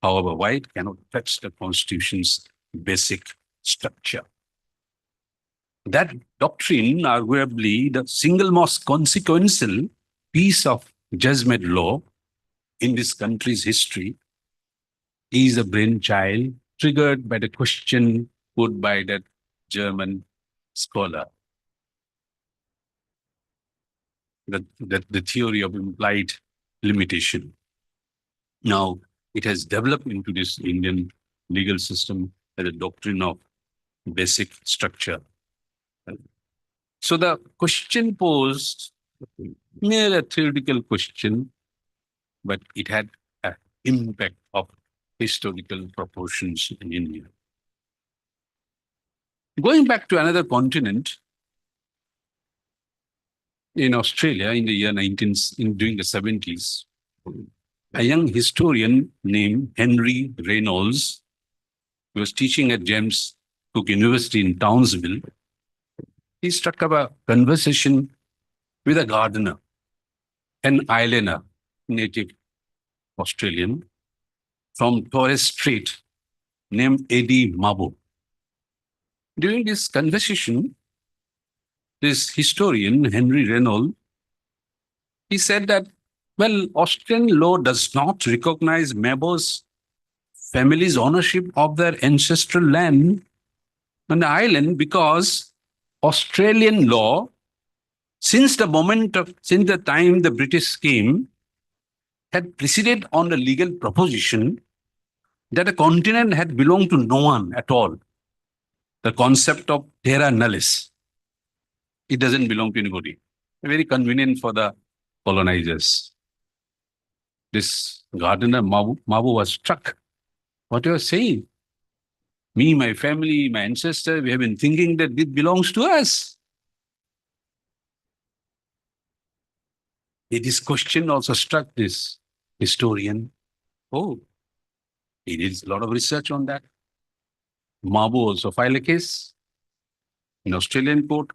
however wide, cannot touch the Constitution's basic structure. That doctrine, arguably the single most consequential piece of judgment law in this country's history, is a brainchild triggered by the question put by that German scholar. The theory of implied limitation. Now, it has developed into this Indian legal system as a doctrine of basic structure. So the question posed, mere a theoretical question, but it had an impact of historical proportions in India. Going back to another continent, in Australia in the year during the 70s, a young historian named Henry Reynolds, who was teaching at James Cook University in Townsville, he struck up a conversation with a gardener, an islander, native Australian, from Torres Strait, named Eddie Mabo. During this conversation, this historian, Henry Reynolds, he said that, well, Australian law does not recognize Mabo's family's ownership of their ancestral land on the island because Australian law, since the time the British came, had preceded on the legal proposition that the continent had belonged to no one at all. The concept of terra nullius. It doesn't belong to anybody. Very convenient for the colonizers. This gardener, Mabu was struck. What you are saying? Me, my family, my ancestor, we have been thinking that it belongs to us. This question also struck this historian. Oh, he did a lot of research on that. Mabu also filed a case in Australian court.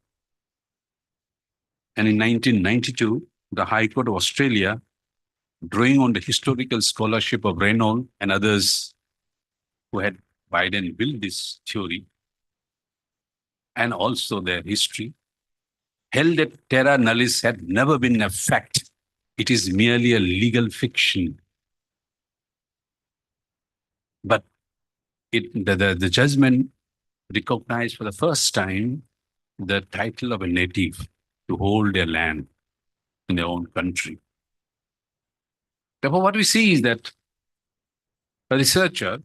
And in 1992, the High Court of Australia, drawing on the historical scholarship of Reynolds and others who had Biden built this theory, and also their history, held that terra nullius had never been a fact. It is merely a legal fiction. But the judgment recognized for the first time the title of a native to hold their land in their own country. Therefore, what we see is that a researcher,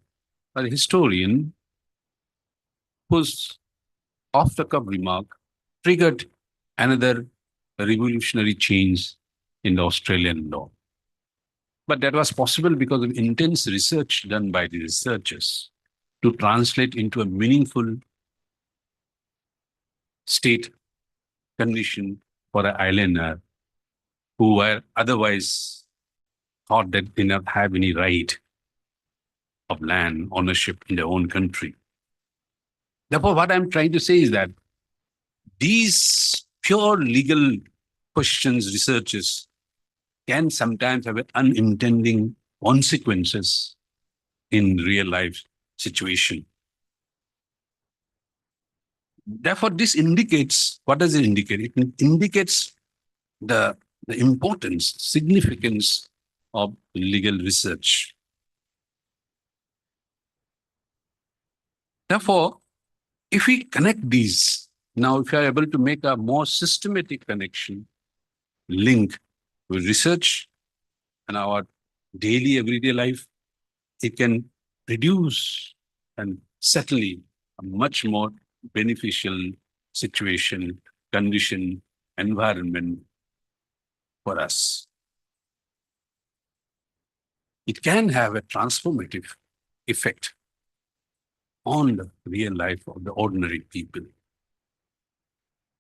a historian, whose off-the-cuff remark triggered another revolutionary change in the Australian law. But that was possible because of intense research done by the researchers to translate into a meaningful state condition for an islander who were otherwise thought that they did not have any right of land ownership in their own country. Therefore, what I'm trying to say is that these pure legal questions, researches, can sometimes have unintended consequences in real life situation. Therefore, this indicates, what does it indicate? It indicates the importance, significance of legal research. Therefore, if we connect these, now if you are able to make a more systematic connection, link with research and our daily everyday life, it can produce and certainly a much more beneficial situation, condition, environment for us. It can have a transformative effect on the real life of the ordinary people.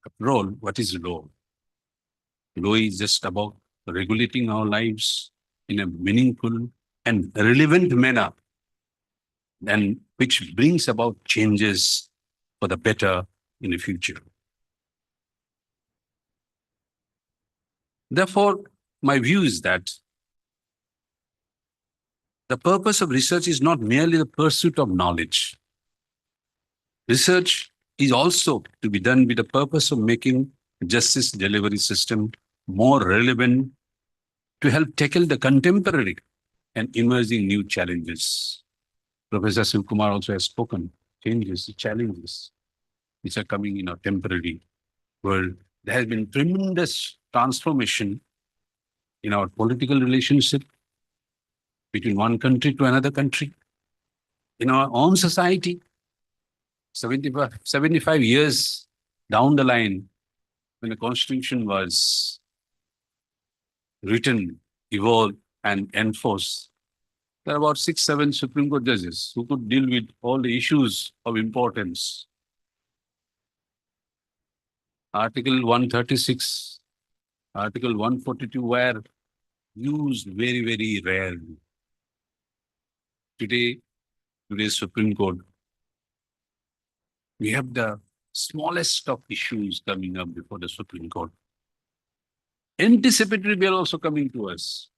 After all, what is law? Law is just about regulating our lives in a meaningful and relevant manner, and which brings about changes for the better in the future. Therefore, my view is that the purpose of research is not merely the pursuit of knowledge. Research is also to be done with the purpose of making justice delivery system more relevant to help tackle the contemporary and emerging new challenges. Professor Shivkumar also has spoken, changes, challenges which are coming in a temporary world. There has been tremendous transformation in our political relationship between one country to another country, in our own society. 75 years down the line, when the constitution was written, evolved, and enforced, there are about 6, 7 Supreme Court judges who could deal with all the issues of importance. Article 136, Article 142 were used very, very rarely. Today's Supreme Court, we have the smallest of issues coming up before the Supreme Court. Anticipatory bail also coming to us.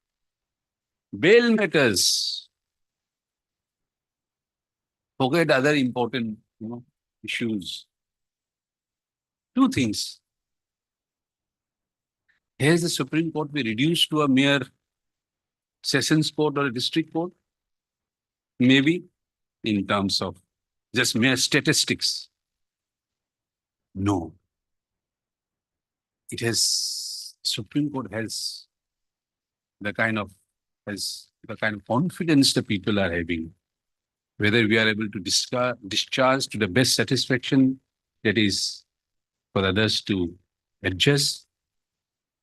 Bail matters. Forget other important, issues. Two things. Has the Supreme Court be reduced to a mere sessions court or a district court? Maybe in terms of just mere statistics. No. Supreme Court has the kind of confidence the people are having. Whether we are able to discharge to the best satisfaction, that is for others to adjust.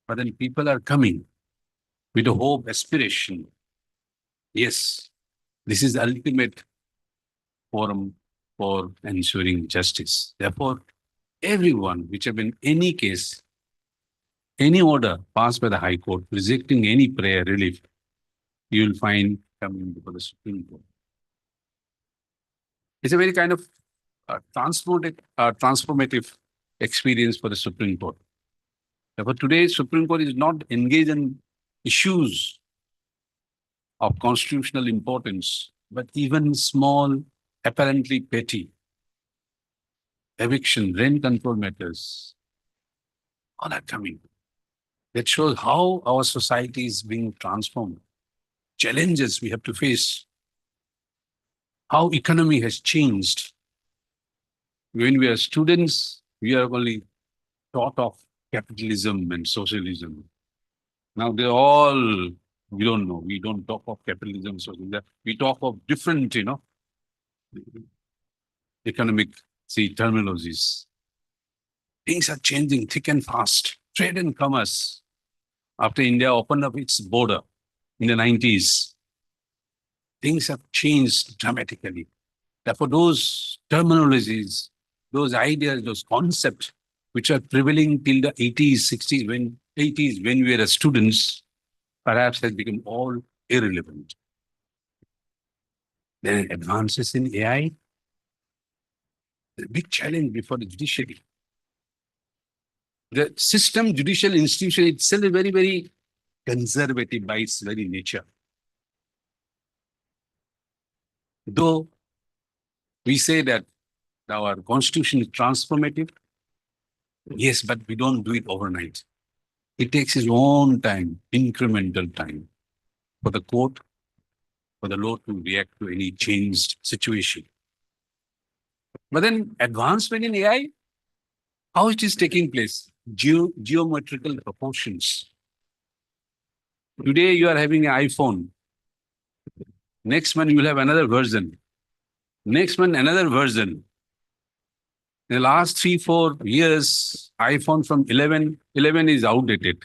But then people are coming with a hope, aspiration. Yes, this is the ultimate forum for ensuring justice. Therefore, everyone, which have been any case, any order passed by the High Court rejecting any prayer relief, you will find coming before the Supreme Court. It's a very kind of transformative experience for the Supreme Court. Therefore, today, Supreme Court is not engaged in issues of constitutional importance, but even small, apparently petty eviction, rent control matters, all are coming. That shows how our society is being transformed. Challenges we have to face. How economy has changed. When we are students, we are only taught of capitalism and socialism. Now they're all, we don't know. We don't talk of capitalism, socialism. We talk of different, economic, terminologies. Things are changing thick and fast. Trade and commerce. After India opened up its border in the 90s, things have changed dramatically. Therefore, those terminologies, those ideas, those concepts, which are prevailing till the 80s, 60s, when we were students, perhaps has become all irrelevant. Then advances in AI, the big challenge before the judiciary. The system, judicial institution itself is very, very conservative by its very nature. Though we say that our constitution is transformative, yes, but we don't do it overnight. It takes its own time, incremental time, for the court, for the law to react to any changed situation. But then advancement in AI, how it is taking place? Geometrical proportions. Today you are having an iPhone. Next month you will have another version. Next month another version. In the last 3-4 years, iPhone from 11 is outdated.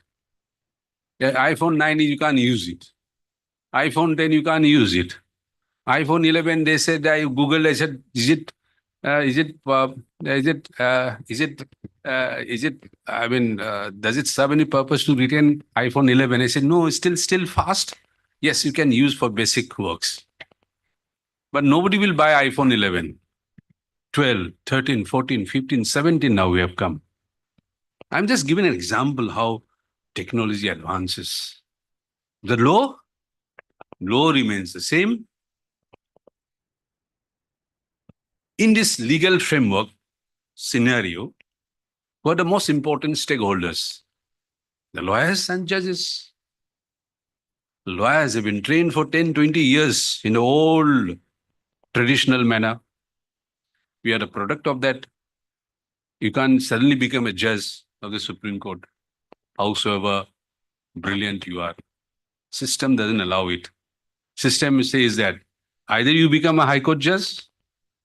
iPhone 9 you can't use it. iPhone 10 you can't use it. iPhone 11 they said I Googled. I said does it serve any purpose to retain iPhone 11? I said no, it's still fast. Yes, you can use for basic works. But nobody will buy iPhone 11. 12, 13, 14, 15, 17 now we have come. I'm just giving an example how technology advances. The law remains the same. In this legal framework scenario, who are the most important stakeholders? The lawyers and judges. Lawyers have been trained for 10, 20 years in the old traditional manner. We are a product of that. You can't suddenly become a judge of the Supreme Court, howsoever brilliant you are. System doesn't allow it. System says that either you become a High Court judge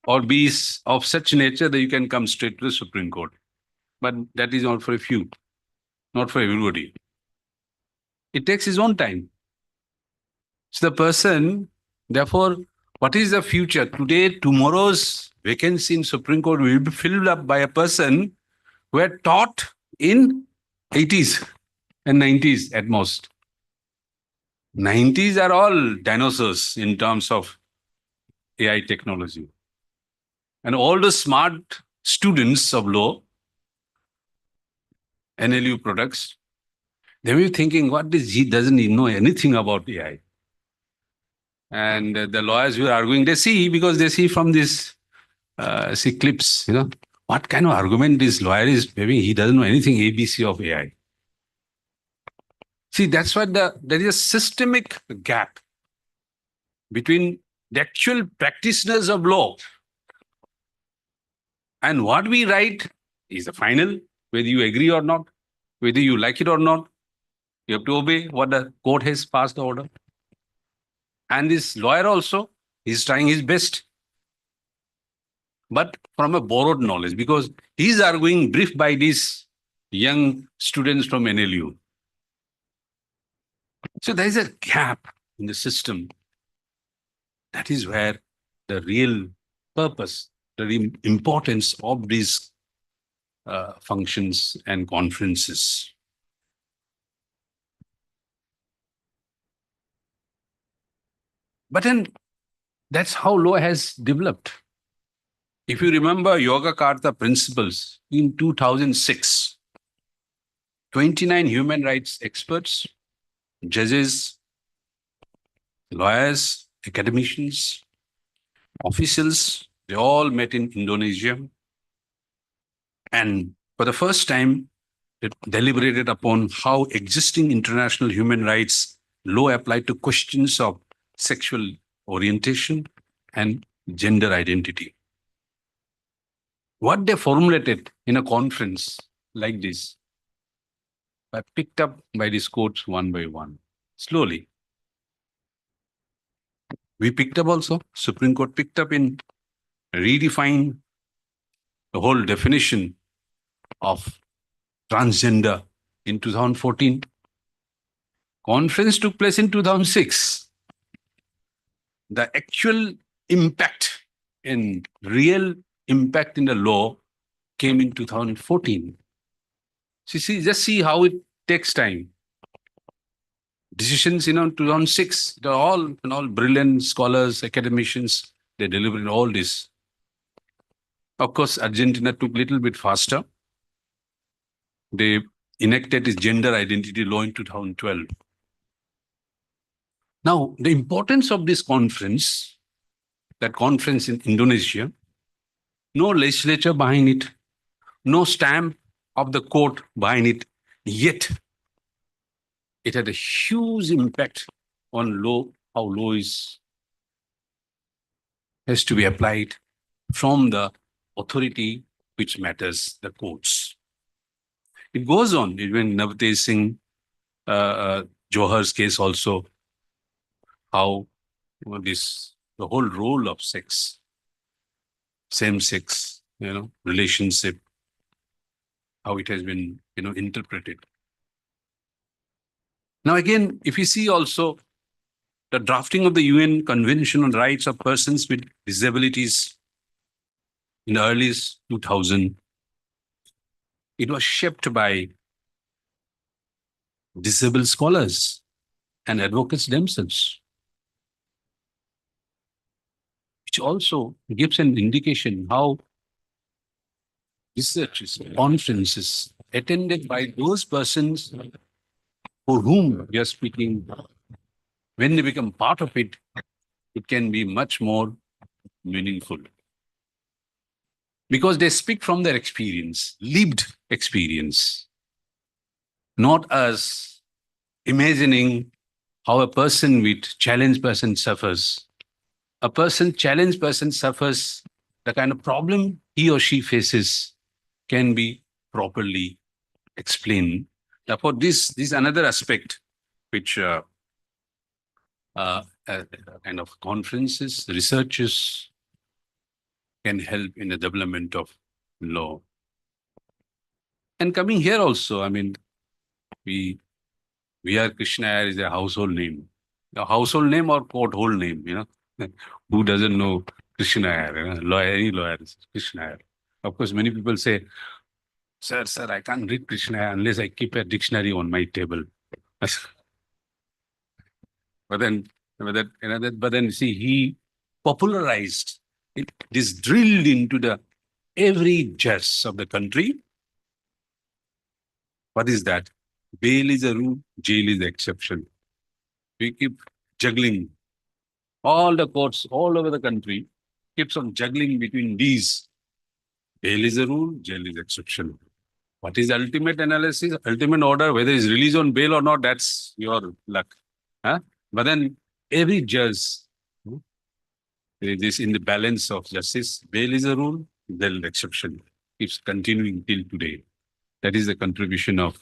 or be of such nature that you can come straight to the Supreme Court. But that is not for a few, not for everybody. It takes his own time. So the person, therefore, what is the future? Today, tomorrow's vacancy in Supreme Court will be filled up by a person who had taught in 80s and 90s at most. 90s are all dinosaurs in terms of AI technology. And all the smart students of law, NLU products, they will be thinking, what is he doesn't he know anything about AI? And the lawyers were arguing, they see, because they see from this, see clips, what kind of argument this lawyer is having. He doesn't know anything ABC of AI. See, that's why there is a systemic gap between the actual practitioners of law and what we write is the final, whether you agree or not, whether you like it or not. You have to obey what the court has passed the order. And this lawyer also is trying his best, but from a borrowed knowledge, because he's arguing briefed by these young students from NLU. So there is a gap in the system. That is where the real purpose, the importance of these functions and conferences. But then that's how law has developed. If you remember Yogacarta principles in 2006, 29 human rights experts, judges, lawyers, academicians, officials, they all met in Indonesia. And for the first time, it deliberated upon how existing international human rights law applied to questions of sexual orientation and gender identity. What they formulated in a conference like this were picked up by these courts one by one, slowly. We picked up also, Supreme Court picked up in redefine the whole definition of transgender in 2014. Conference took place in 2006. The actual impact in real impact in the law came in 2014. So just see how it takes time. Decisions, 2006, they're all brilliant scholars, academicians, they delivered all this. Of course, Argentina took a little bit faster. They enacted this gender identity law in 2012. Now, the importance of this conference, that conference in Indonesia, no legislature behind it, no stamp of the court behind it, yet it had a huge impact on law, how law has to be applied from the authority which matters, the courts. It goes on, even Navtej Singh Johor's case also, how the whole role of sex, same-sex, relationship, how it has been, interpreted. Now again, if you see also the drafting of the UN Convention on Rights of Persons with Disabilities in the early 2000, it was shaped by disabled scholars and advocates themselves, which also gives an indication how researches, conferences attended by those persons for whom we are speaking, when they become part of it, it can be much more meaningful. Because they speak from their experience, lived experience, not as imagining how a person with challenged person suffers, a person, challenged person suffers, the kind of problem he or she faces can be properly explained. Therefore, this is another aspect which kind of conferences, researches can help in the development of law. And coming here also, I mean, we are Krishna Iyer is a household name. A household name or court hold name, you know. Who doesn't know Krishna Iyer? You know? Lawyer, any lawyer is Krishna Iyer. Of course, many people say, sir, I can't read Krishna Iyer unless I keep a dictionary on my table. But then see, he popularized it. It is drilled into the every judge of the country. What is that? Bail is a rule, jail is the exception. We keep juggling. All the courts all over the country keeps on juggling between these. Bail is a rule, jail is exception. What is the ultimate analysis? Ultimate order, whether it's released on bail or not, that's your luck. Huh? But then every judge is in the balance of justice. Bail is a rule, jail is exception. Keeps continuing till today. That is the contribution of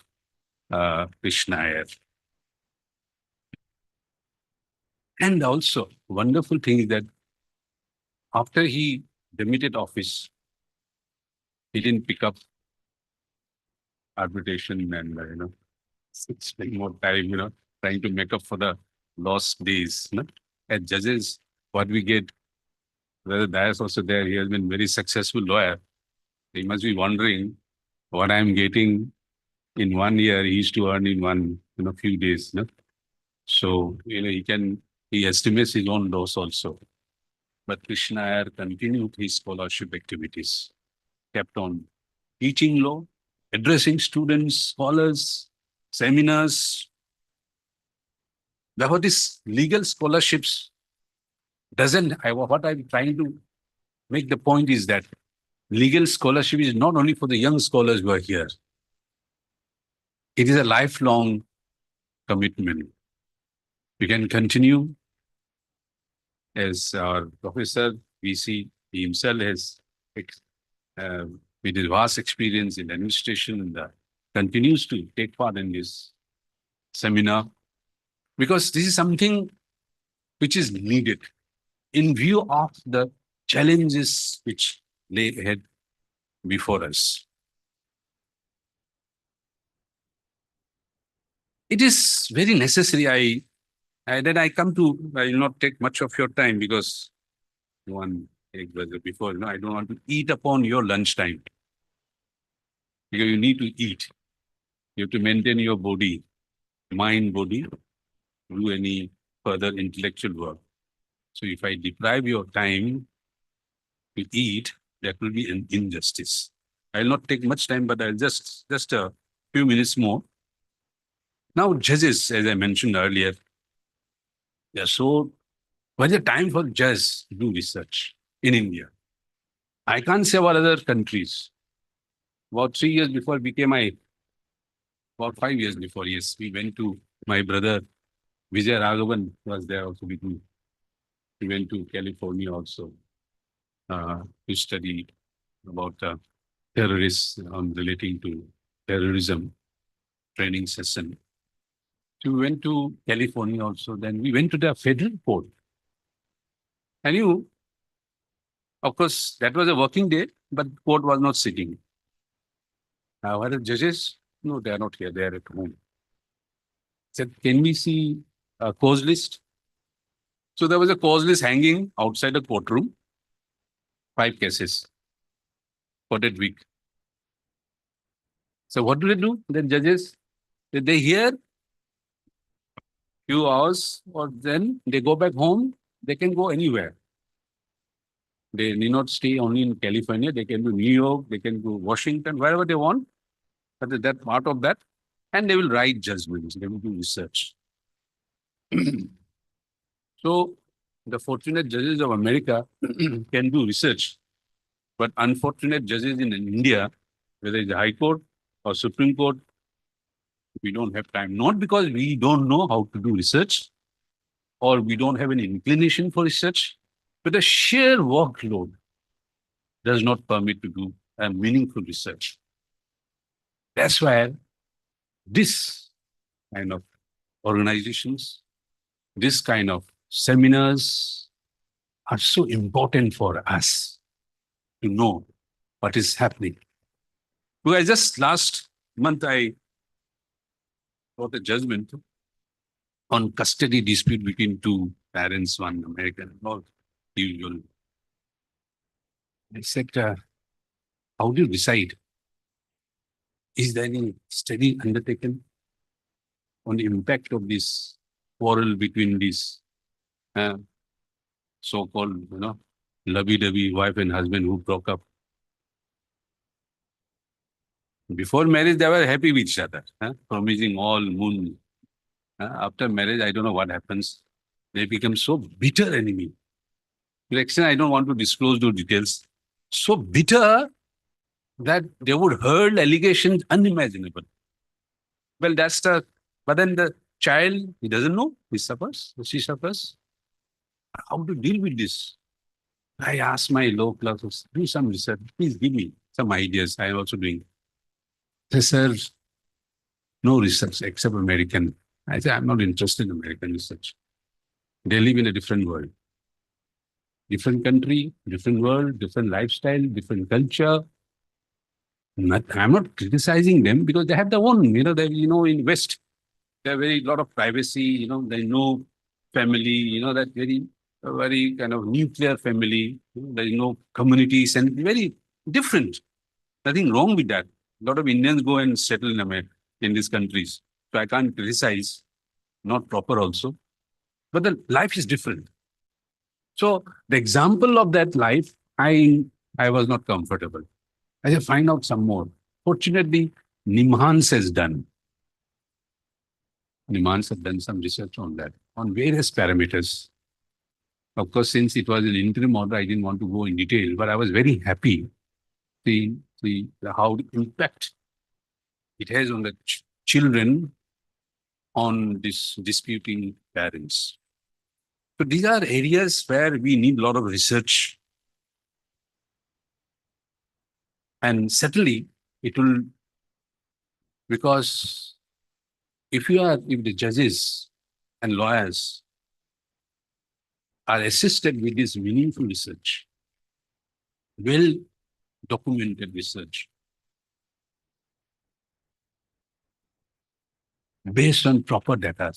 Krishna Iyer. And also, wonderful thing is that after he demitted office, he didn't pick up arbitration and spend more time, trying to make up for the lost days. As judges, what we get, whether Dayas also there, he has been very successful lawyer. He must be wondering what I'm getting in 1 year, he used to earn in one, few days. So, he estimates his own loss also. But Krishna Iyer continued his scholarship activities, kept on teaching law, addressing students, scholars, seminars. Therefore, this legal scholarships what I'm trying to make the point is that legal scholarship is not only for the young scholars who are here. It is a lifelong commitment. We can continue as our professor, VC, he himself has, with his vast experience in administration, and continues to take part in this seminar, because this is something which is needed in view of the challenges which lay ahead before us. It is very necessary. I will not take much of your time because before, I don't want to eat upon your lunchtime. Because you need to eat. You have to maintain your body, mind, body, do any further intellectual work. So if I deprive your time to eat, that will be an injustice. I will not take much time, but I'll just a few minutes more. Now, judges, as I mentioned earlier, what's the time for judges to do research in India? I can't say about other countries. About 3 years before about 5 years before, yes, we went to my brother, Vijay Raghavan was there also with me. We went to California also to study about terrorists relating to terrorism training session. So we went to California also. Then we went to the federal court. And of course, that was a working day, but court was not sitting. What are the judges? No, they are not here. They are at home. Said, can we see a cause list? So there was a cause list hanging outside the courtroom. 5 cases for that week. So what do? The judges, did they hear few hours or then they go back home? They can go anywhere. They need not stay only in California. They can go New York. They can go Washington, wherever they want. But that part of that. And they will write judgments. They will do research. So the fortunate judges of America can do research. But unfortunate judges in India, whether it's the High Court or Supreme Court, we don't have time. Not because we don't know how to do research or we don't have an inclination for research, But the sheer workload does not permit to do a meaningful research. That's why this kind of organizations, this kind of seminars are so important for us to know what is happening. Because just last month, I wrote a judgment on custody dispute between two parents, one American, not usual. I said, how do you decide? Is there any study undertaken on the impact of this quarrel between these so-called, lovey-dovey wife and husband who broke up? Before marriage, they were happy with each other, promising all moon. After marriage, I don't know what happens. They become so bitter enemy. To the extent I don't want to disclose those details. So bitter that they would hurl allegations unimaginable. Well, but then the child, he doesn't know, he suffers, she suffers. How to deal with this? I asked my law clerks, do some research, please give me some ideas. I am also doing. They said, no research except American. I said, I'm not interested in American research. They live in a different world. Different country, different world, different lifestyle, different culture. I'm not criticizing them because they have their own, in West, there are very lot of privacy, there's no family, that very kind of nuclear family. There is no communities and very different. Nothing wrong with that. A lot of Indians go and settle in America, in these countries. So I can't criticize, not proper also. But the life is different. So the example of that life, I was not comfortable. I said, find out some more. Fortunately, Nimhans has done some research on that, on various parameters. Of course, since it was an interim order, I didn't want to go in detail, but I was very happy to see how the impact it has on the children on this disputing parents. So these are areas where we need a lot of research. And certainly it will, because if the judges and lawyers are assisted with this meaningful research, well documented research, based on proper data.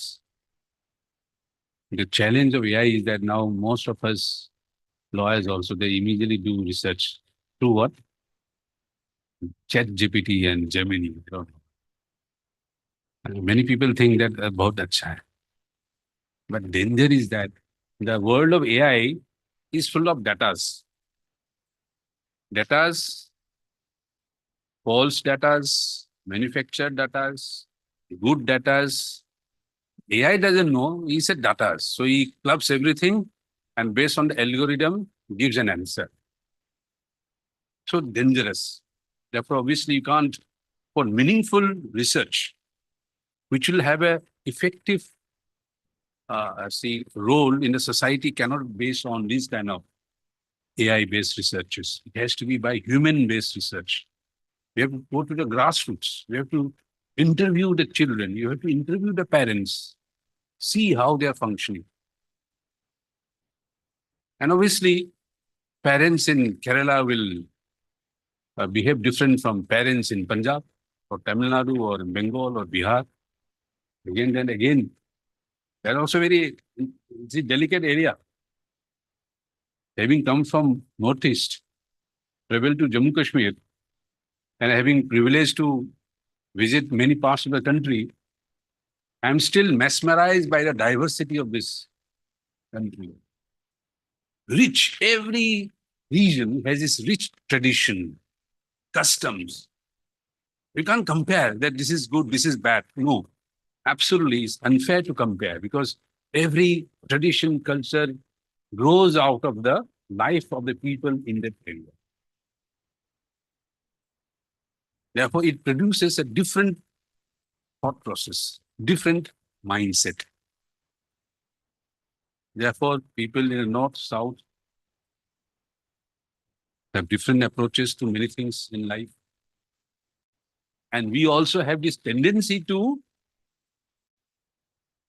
The challenge of AI is that now most of us lawyers also, they immediately do research through what? Chat GPT and Gemini. And many people think that about that child. But danger is that the world of AI is full of datas. Datas, false datas, manufactured datas, good datas. AI doesn't know, he said datas. So he clubs everything and based on the algorithm, gives an answer. So dangerous. Therefore, obviously, you can't, for meaningful research, which will have a effective role in the society, cannot be based on these kind of AI-based researches. It has to be by human-based research. We have to go to the grassroots. We have to interview the children. You have to interview the parents, see how they are functioning. And obviously, parents in Kerala will behave different from parents in Punjab or Tamil Nadu or in Bengal or Bihar. Again and again, they're also it's a delicate area. Having come from Northeast, traveled to Jammu Kashmir, and having privilege to visit many parts of the country, I'm still mesmerized by the diversity of this country. Rich, every region has its rich tradition, customs. We can't compare that this is good, this is bad. No, absolutely, it's unfair to compare because every tradition, culture grows out of the life of the people in that area. Therefore, it produces a different thought process, different mindset. Therefore, people in the north, south, have different approaches to many things in life. And we also have this tendency to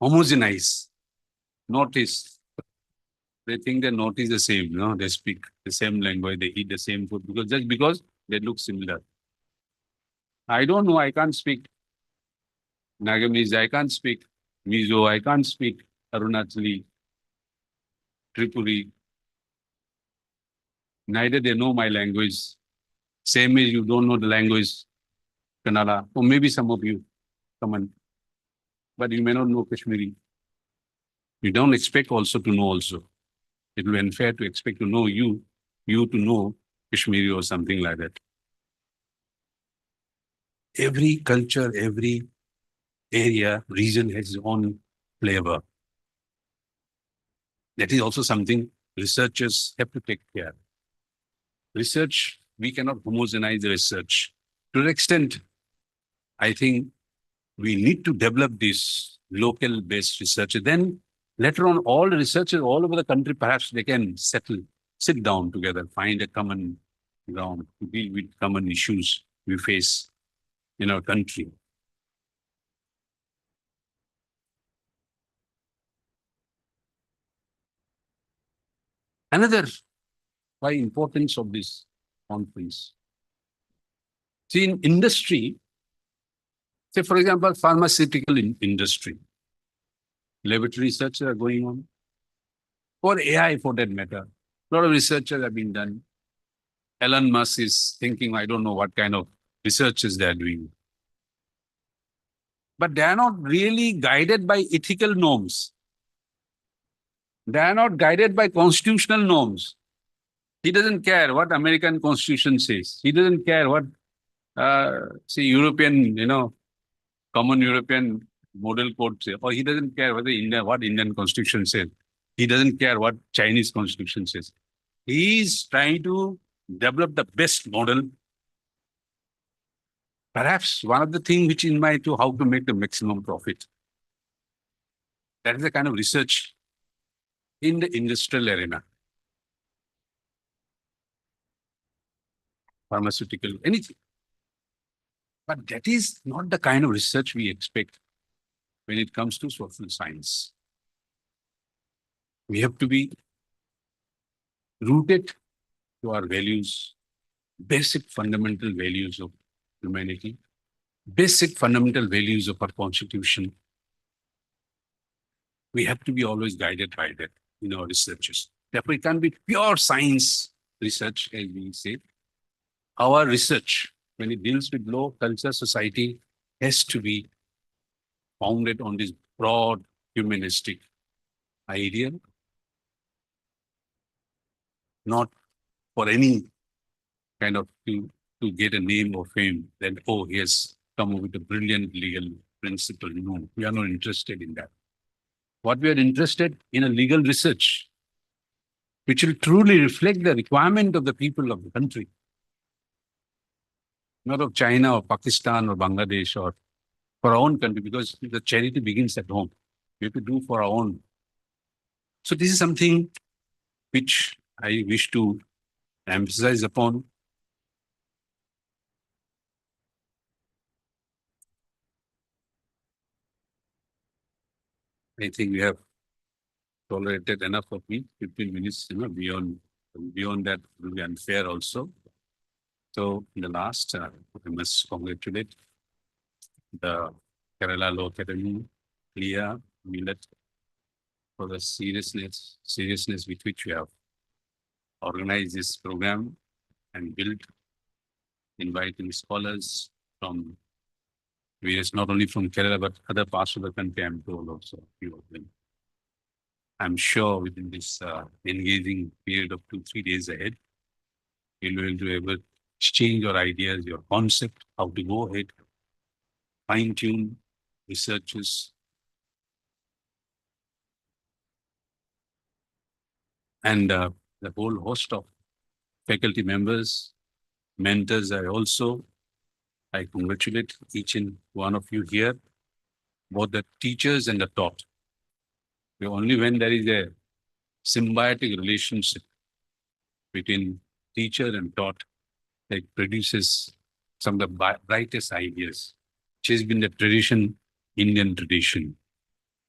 homogenize. Notice. They think that North is the same, no? They speak the same language, they eat the same food because they look similar. I don't know, I can't speak Nagamese, I can't speak Mizo, I can't speak Arunachali, Tripuri. Neither they know my language. Same as you don't know the language, Kannada, or maybe some of you, come on. But you may not know Kashmiri. You don't expect also to know also. It will be unfair to expect to know you to know Kashmiri or something like that. Every culture, every area, region has its own flavor. That is also something researchers have to take care. Research, we cannot homogenize the research. To an extent, I think we need to develop this local-based research. Then later on, all the researchers all over the country, perhaps they can sit down together, find a common ground to deal with common issues we face in our country. Another why importance of this conference. See, in industry, say for example, pharmaceutical industry, laboratory research are going on, or AI for that matter. A lot of researchers have been done. Elon Musk is thinking, I don't know what kind of researches they are doing. But they are not really guided by ethical norms. They are not guided by constitutional norms. He doesn't care what American Constitution says. He doesn't care what, say, European, common European model code says. Or he doesn't care what Indian Constitution says. He doesn't care what Chinese Constitution says. He is trying to develop the best model. Perhaps one of the things which in mind to how to make the maximum profit. That is the kind of research in the industrial arena. Pharmaceutical, anything. But that is not the kind of research we expect when it comes to social science. We have to be rooted to our values, basic fundamental values of humanity, basic fundamental values of our constitution. We have to be always guided by that in our researches. Therefore, it can't be pure science research, as we say. Our research, when it deals with law, culture, society, has to be founded on this broad humanistic idea, not for any kind of to get a name or fame, then, oh, he has come up with a brilliant legal principle. No, we are not interested in that. What we are interested in a legal research, which will truly reflect the requirement of the people of the country, not of China or Pakistan or Bangladesh or for our own country, because the charity begins at home. We have to do for our own. So this is something which I wish to emphasize upon. I think we have tolerated enough of me, 15 minutes, beyond that will be unfair also. So in the last, I must congratulate the Kerala Law Academy, CLEA-MILAT, for the seriousness with which we have organized this program and built, inviting scholars from various, not only from Kerala, but other parts of the country, I'm told also, few of them. I'm sure within this engaging period of 2-3 days ahead, you'll be able to exchange your ideas, your concept, how to go ahead, fine-tune researches, and the whole host of faculty members, mentors are also. I congratulate each and one of you here, both the teachers and the taught. Only when there is a symbiotic relationship between teacher and taught, like produces some of the brightest ideas, which has been the tradition, Indian tradition,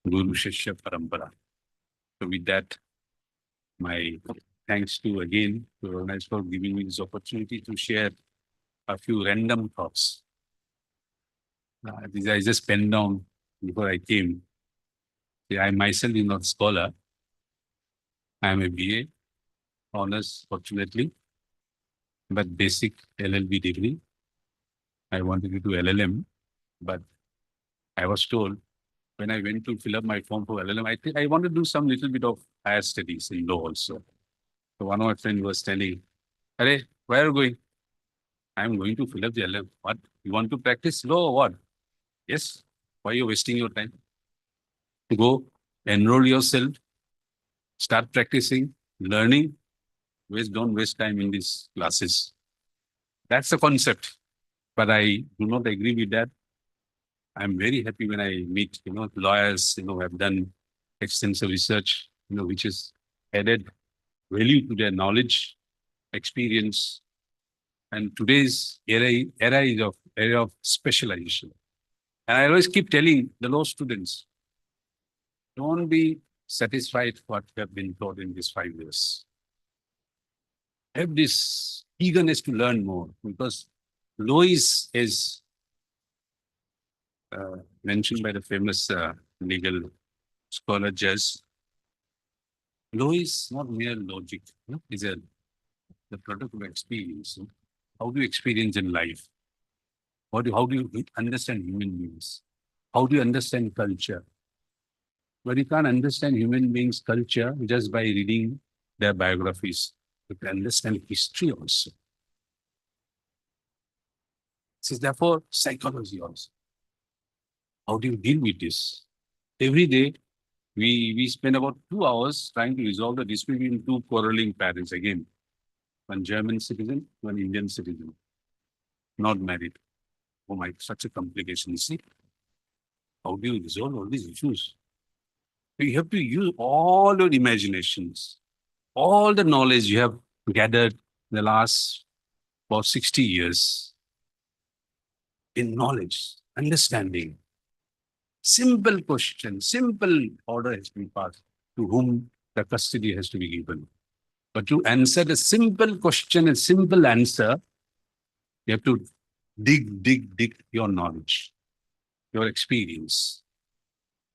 Guru Shishya Parampara. So with that, my thanks to again to organize for giving me this opportunity to share a few random thoughts. These I just penned down before I came. See, I myself is not scholar. I am a BA, honors, fortunately, but basic LLB degree. I wanted to do LLM, but I was told when I went to fill up my form for LLM, I think I want to do some little bit of higher studies in law also. So one of my friends was telling, "Hey, where are you going?" "I'm going to fill up the LLM. What? You want to practice law or what?" "Yes." "Why are you wasting your time? Go enroll yourself, start practicing, learning. Don't waste time in these classes." That's the concept. But I do not agree with that. I'm very happy when I meet, lawyers, who have done extensive research, which has added value to their knowledge, experience. And today's era is of era of specialization. And I always keep telling the law students, don't be satisfied with what you have been taught in these 5 years. Have this eagerness to learn more, because law is mentioned by the famous legal scholar judge. Law is not mere logic. It's the product of experience. How do you experience in life? How do you understand human beings? How do you understand culture? But you can't understand human beings' culture just by reading their biographies. You can understand history also. This is therefore psychology also. How do you deal with this? Every day, we spend about 2 hours trying to resolve the dispute between two quarreling parents. Again, one German citizen, one Indian citizen, not married. Oh my, such a complication. You see, how do you resolve all these issues? You have to use all your imaginations, all the knowledge you have gathered in the last about 60 years in knowledge, understanding. Simple question, simple order has been passed to whom the custody has to be given. But to answer the simple question, a simple answer, you have to dig your knowledge, your experience,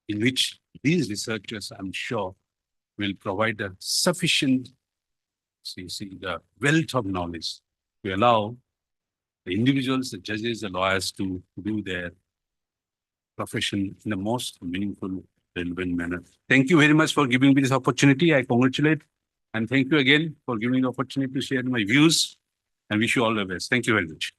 in which these researchers, I'm sure, will provide a sufficient, the wealth of knowledge to allow the individuals, the judges, the lawyers to do their profession in the most meaningful, relevant manner. Thank you very much for giving me this opportunity. I congratulate and thank you again for giving me the opportunity to share my views and wish you all the best. Thank you very much.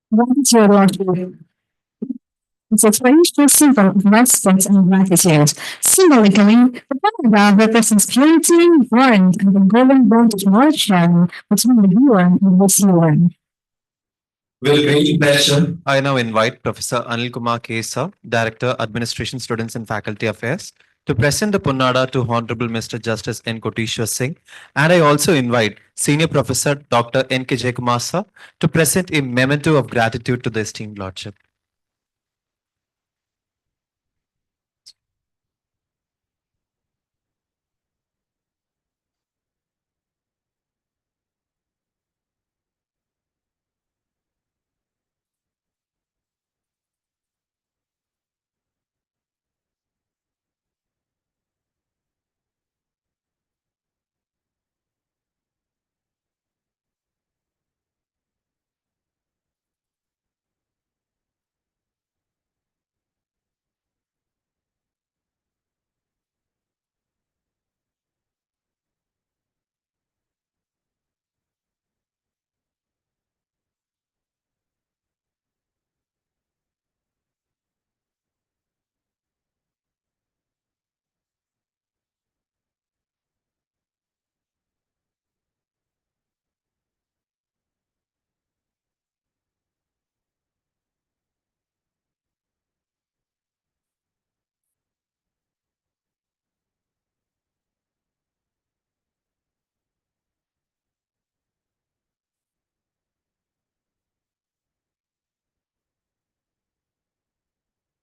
What your lordship? It's a traditional symbol of respect and gratitude. Symbolically, the paragraph represents purity, warmth, and the golden bond of lordship between the viewer and the receiver. With great pleasure, I now invite Professor Anil Kumar Kesa, Director, Administration, Students and Faculty Affairs, to present the Punnada to Honorable Mr. Justice N. Kotishwar Singh. And I also invite Senior Professor Dr. N. K. Jayakumar sir to present a memento of gratitude to the esteemed Lordship.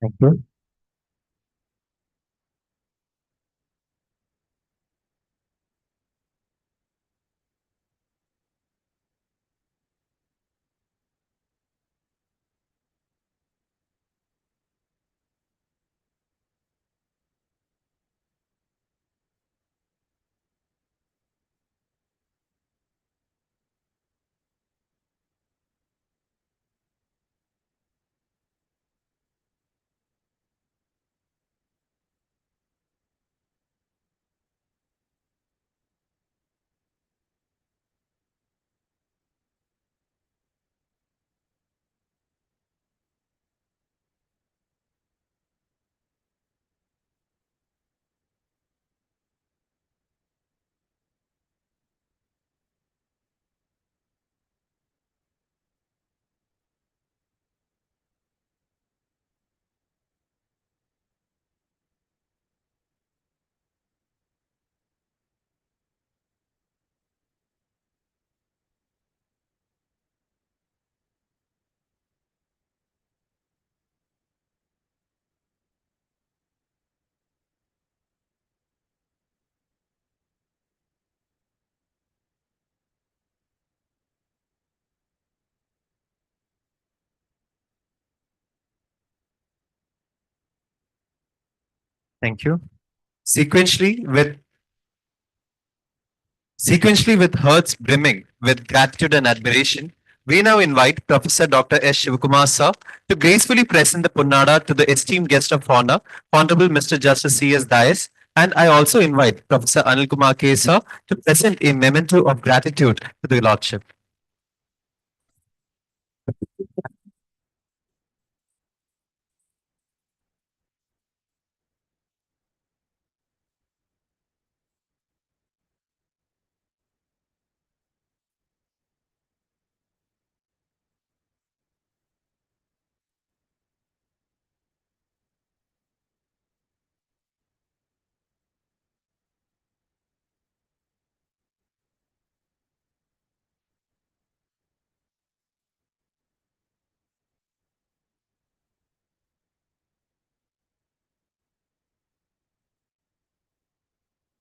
Thank you. Thank you. Sequentially, with Sequentially, with hearts brimming with gratitude and admiration, we now invite Professor Dr. S. Shivakumar sir to gracefully present the Punnada to the esteemed guest of honor, Honorable Mr. Justice C.S. Dias, and I also invite Professor Anil Kumar K. sir to present a memento of gratitude to the Lordship.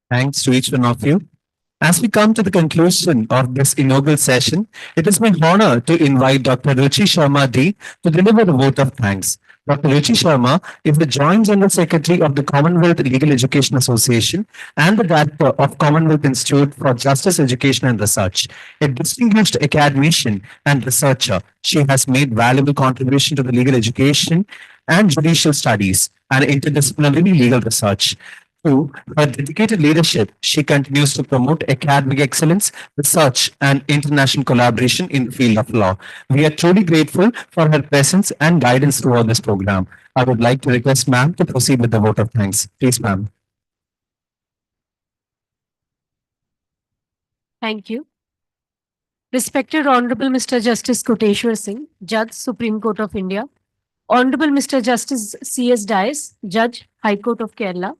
Thanks to each one of you. As we come to the conclusion of this inaugural session, it is my honor to invite Dr. Ruchi Sharma D to deliver the vote of thanks. Dr. Ruchi Sharma is the Joint General Secretary of the Commonwealth Legal Education Association and the Director of Commonwealth Institute for Justice Education and Research. A distinguished academician and researcher, she has made valuable contribution to the legal education and judicial studies and interdisciplinary legal research. Through her dedicated leadership, she continues to promote academic excellence, research, and international collaboration in the field of law. We are truly grateful for her presence and guidance throughout this program. I would like to request ma'am to proceed with the vote of thanks. Please, ma'am. Thank you. Respected Honorable Mr. Justice Koteshwar Singh, Judge, Supreme Court of India. Honorable Mr. Justice C.S. Dias, Judge, High Court of Kerala.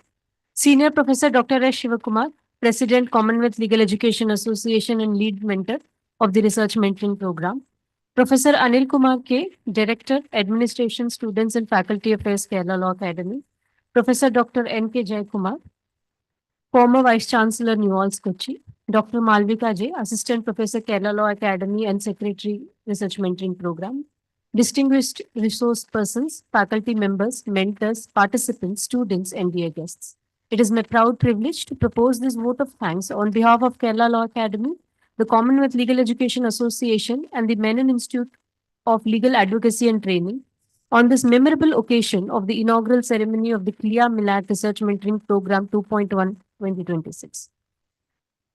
Senior Professor Dr. S. Shivakumar, President, Commonwealth Legal Education Association and lead mentor of the Research Mentoring Program. Professor Anil Kumar K., Director, Administration, Students and Faculty Affairs, Kerala Law Academy. Professor Dr. N.K. Jaikumar, former Vice Chancellor, New Orleans, Kochi. Dr. Malvika J., Assistant Professor, Kerala Law Academy and Secretary, Research Mentoring Program. Distinguished resource persons, faculty members, mentors, participants, students, and dear guests. It is my proud privilege to propose this vote of thanks on behalf of Kerala Law Academy, the Commonwealth Legal Education Association, and the Menon Institute of Legal Advocacy and Training on this memorable occasion of the inaugural ceremony of the CLEA-MILAT Research Mentoring Program 2.1 2026.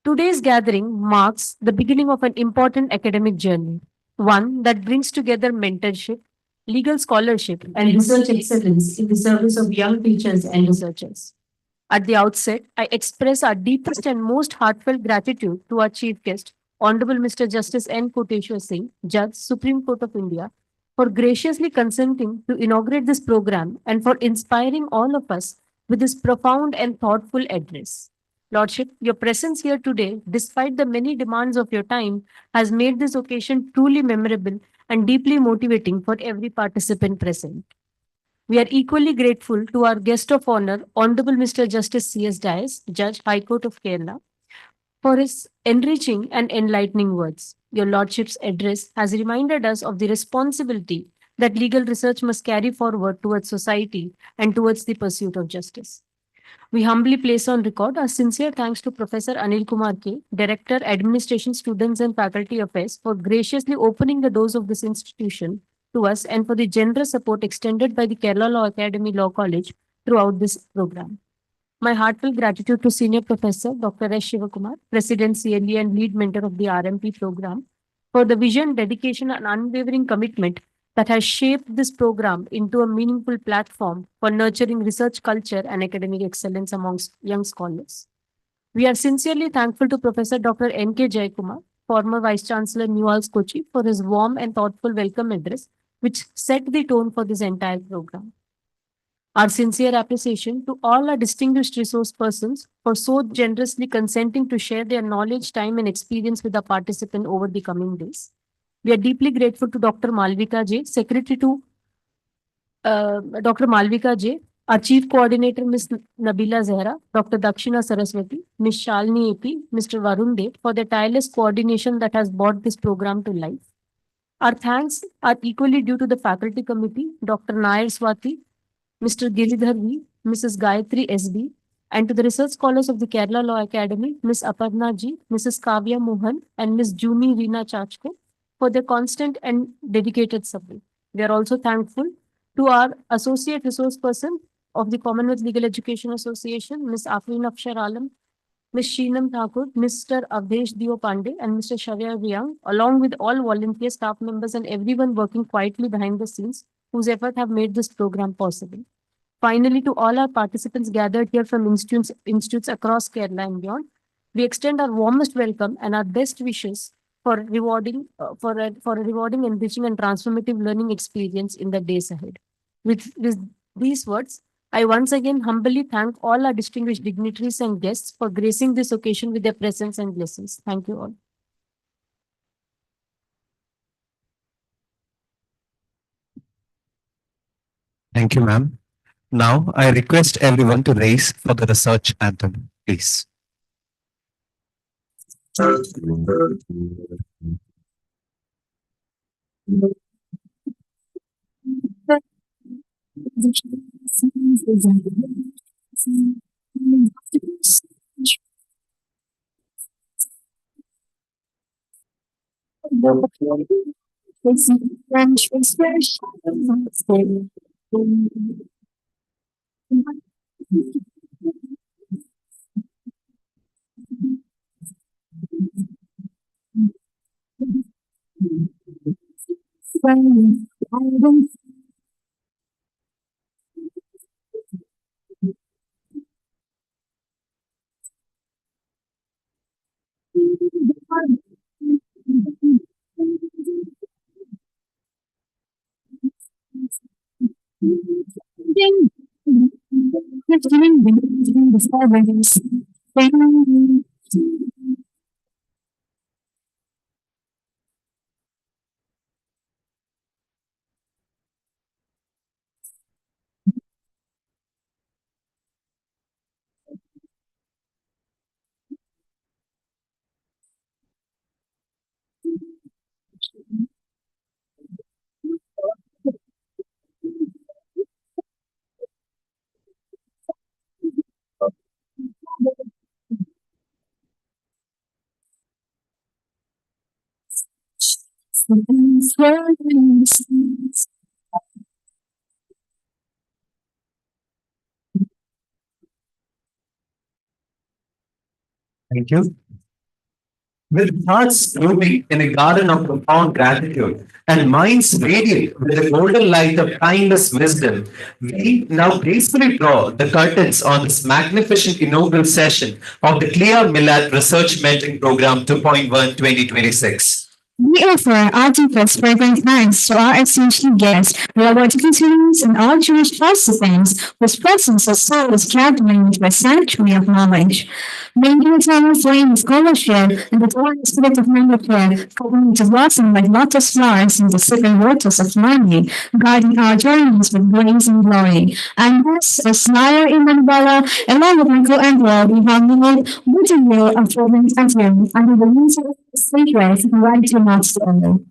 Today's gathering marks the beginning of an important academic journey, one that brings together mentorship, legal scholarship, and research excellence in the service of young teachers and researchers. At the outset, I express our deepest and most heartfelt gratitude to our Chief Guest, Honorable Mr. Justice N. Koteshwar Singh, Judge, Supreme Court of India, for graciously consenting to inaugurate this program and for inspiring all of us with his profound and thoughtful address. Lordship, your presence here today, despite the many demands of your time, has made this occasion truly memorable and deeply motivating for every participant present. We are equally grateful to our guest of honor, Honorable Mr. Justice C.S. Dias, Judge, High Court of Kerala, for his enriching and enlightening words. Your Lordship's address has reminded us of the responsibility that legal research must carry forward towards society and towards the pursuit of justice. We humbly place on record our sincere thanks to Professor Anil Kumar K, Director, Administration, Students and Faculty Affairs, for graciously opening the doors of this institution to us and for the generous support extended by the Kerala Law Academy Law College throughout this program. My heartfelt gratitude to Senior Professor Dr. S. Shivakumar, President CLE and lead mentor of the RMP program, for the vision, dedication, and unwavering commitment that has shaped this program into a meaningful platform for nurturing research culture and academic excellence amongst young scholars. We are sincerely thankful to Professor Dr. N.K. Jayakumar, former Vice Chancellor Newell's Kochi, for his warm and thoughtful welcome address, which set the tone for this entire program. Our sincere appreciation to all our distinguished resource persons for so generously consenting to share their knowledge, time, and experience with the participant over the coming days. We are deeply grateful to Dr. Malvika J, Secretary to Dr. Malvika J, our Chief Coordinator, Ms. Nabila Zehra, Dr. Dakshina Saraswati, Ms. Shalini AP, Mr. Varun Dev, for their tireless coordination that has brought this program to life. Our thanks are equally due to the faculty committee, Dr. Nair Swati, Mr. Giridhar V, Mrs. Gayatri SB, and to the research scholars of the Kerala Law Academy, Ms. Aparna Ji, Mrs. Kavya Mohan, and Ms. Jumi Reena Chachko, for their constant and dedicated support. We are also thankful to our associate resource person of the Commonwealth Legal Education Association, Ms. Afreen Afshar Alam, Ms. Sheenam Thakur, Mr. Avdesh Dio Pandey, and Mr. Shavya Riyang, along with all volunteer staff members and everyone working quietly behind the scenes whose efforts have made this program possible. Finally, to all our participants gathered here from institutes across Kerala and beyond, we extend our warmest welcome and our best wishes for rewarding, for a rewarding, enriching, and transformative learning experience in the days ahead. With these words, I once again humbly thank all our distinguished dignitaries and guests for gracing this occasion with their presence and blessings. Thank you all. Thank you, ma'am. Now, I request everyone to raise for the research anthem, please. Thank you. With hearts blooming in a garden of profound gratitude and minds radiant with the golden light of timeless wisdom, we now gracefully draw the curtains on this magnificent inaugural session of the CLEA-MILAT Research Mentoring Program 2.1 2026. We offer artifacts, fragrant hands to our esteemed guests, reward dignitaries, and all Jewish participants whose presence or soul is captivated by sanctuary of knowledge. Making eternal flame of scholarship and the glorious spirit of membership, continuing to blossom like lotus flowers in the sacred waters of learning, guiding our journeys with grace and glory. And this is Naya Imambala, along with my co-emperor, we have made Buttermilk of Fervent Ephraim under the leadership of the sacred right to master only.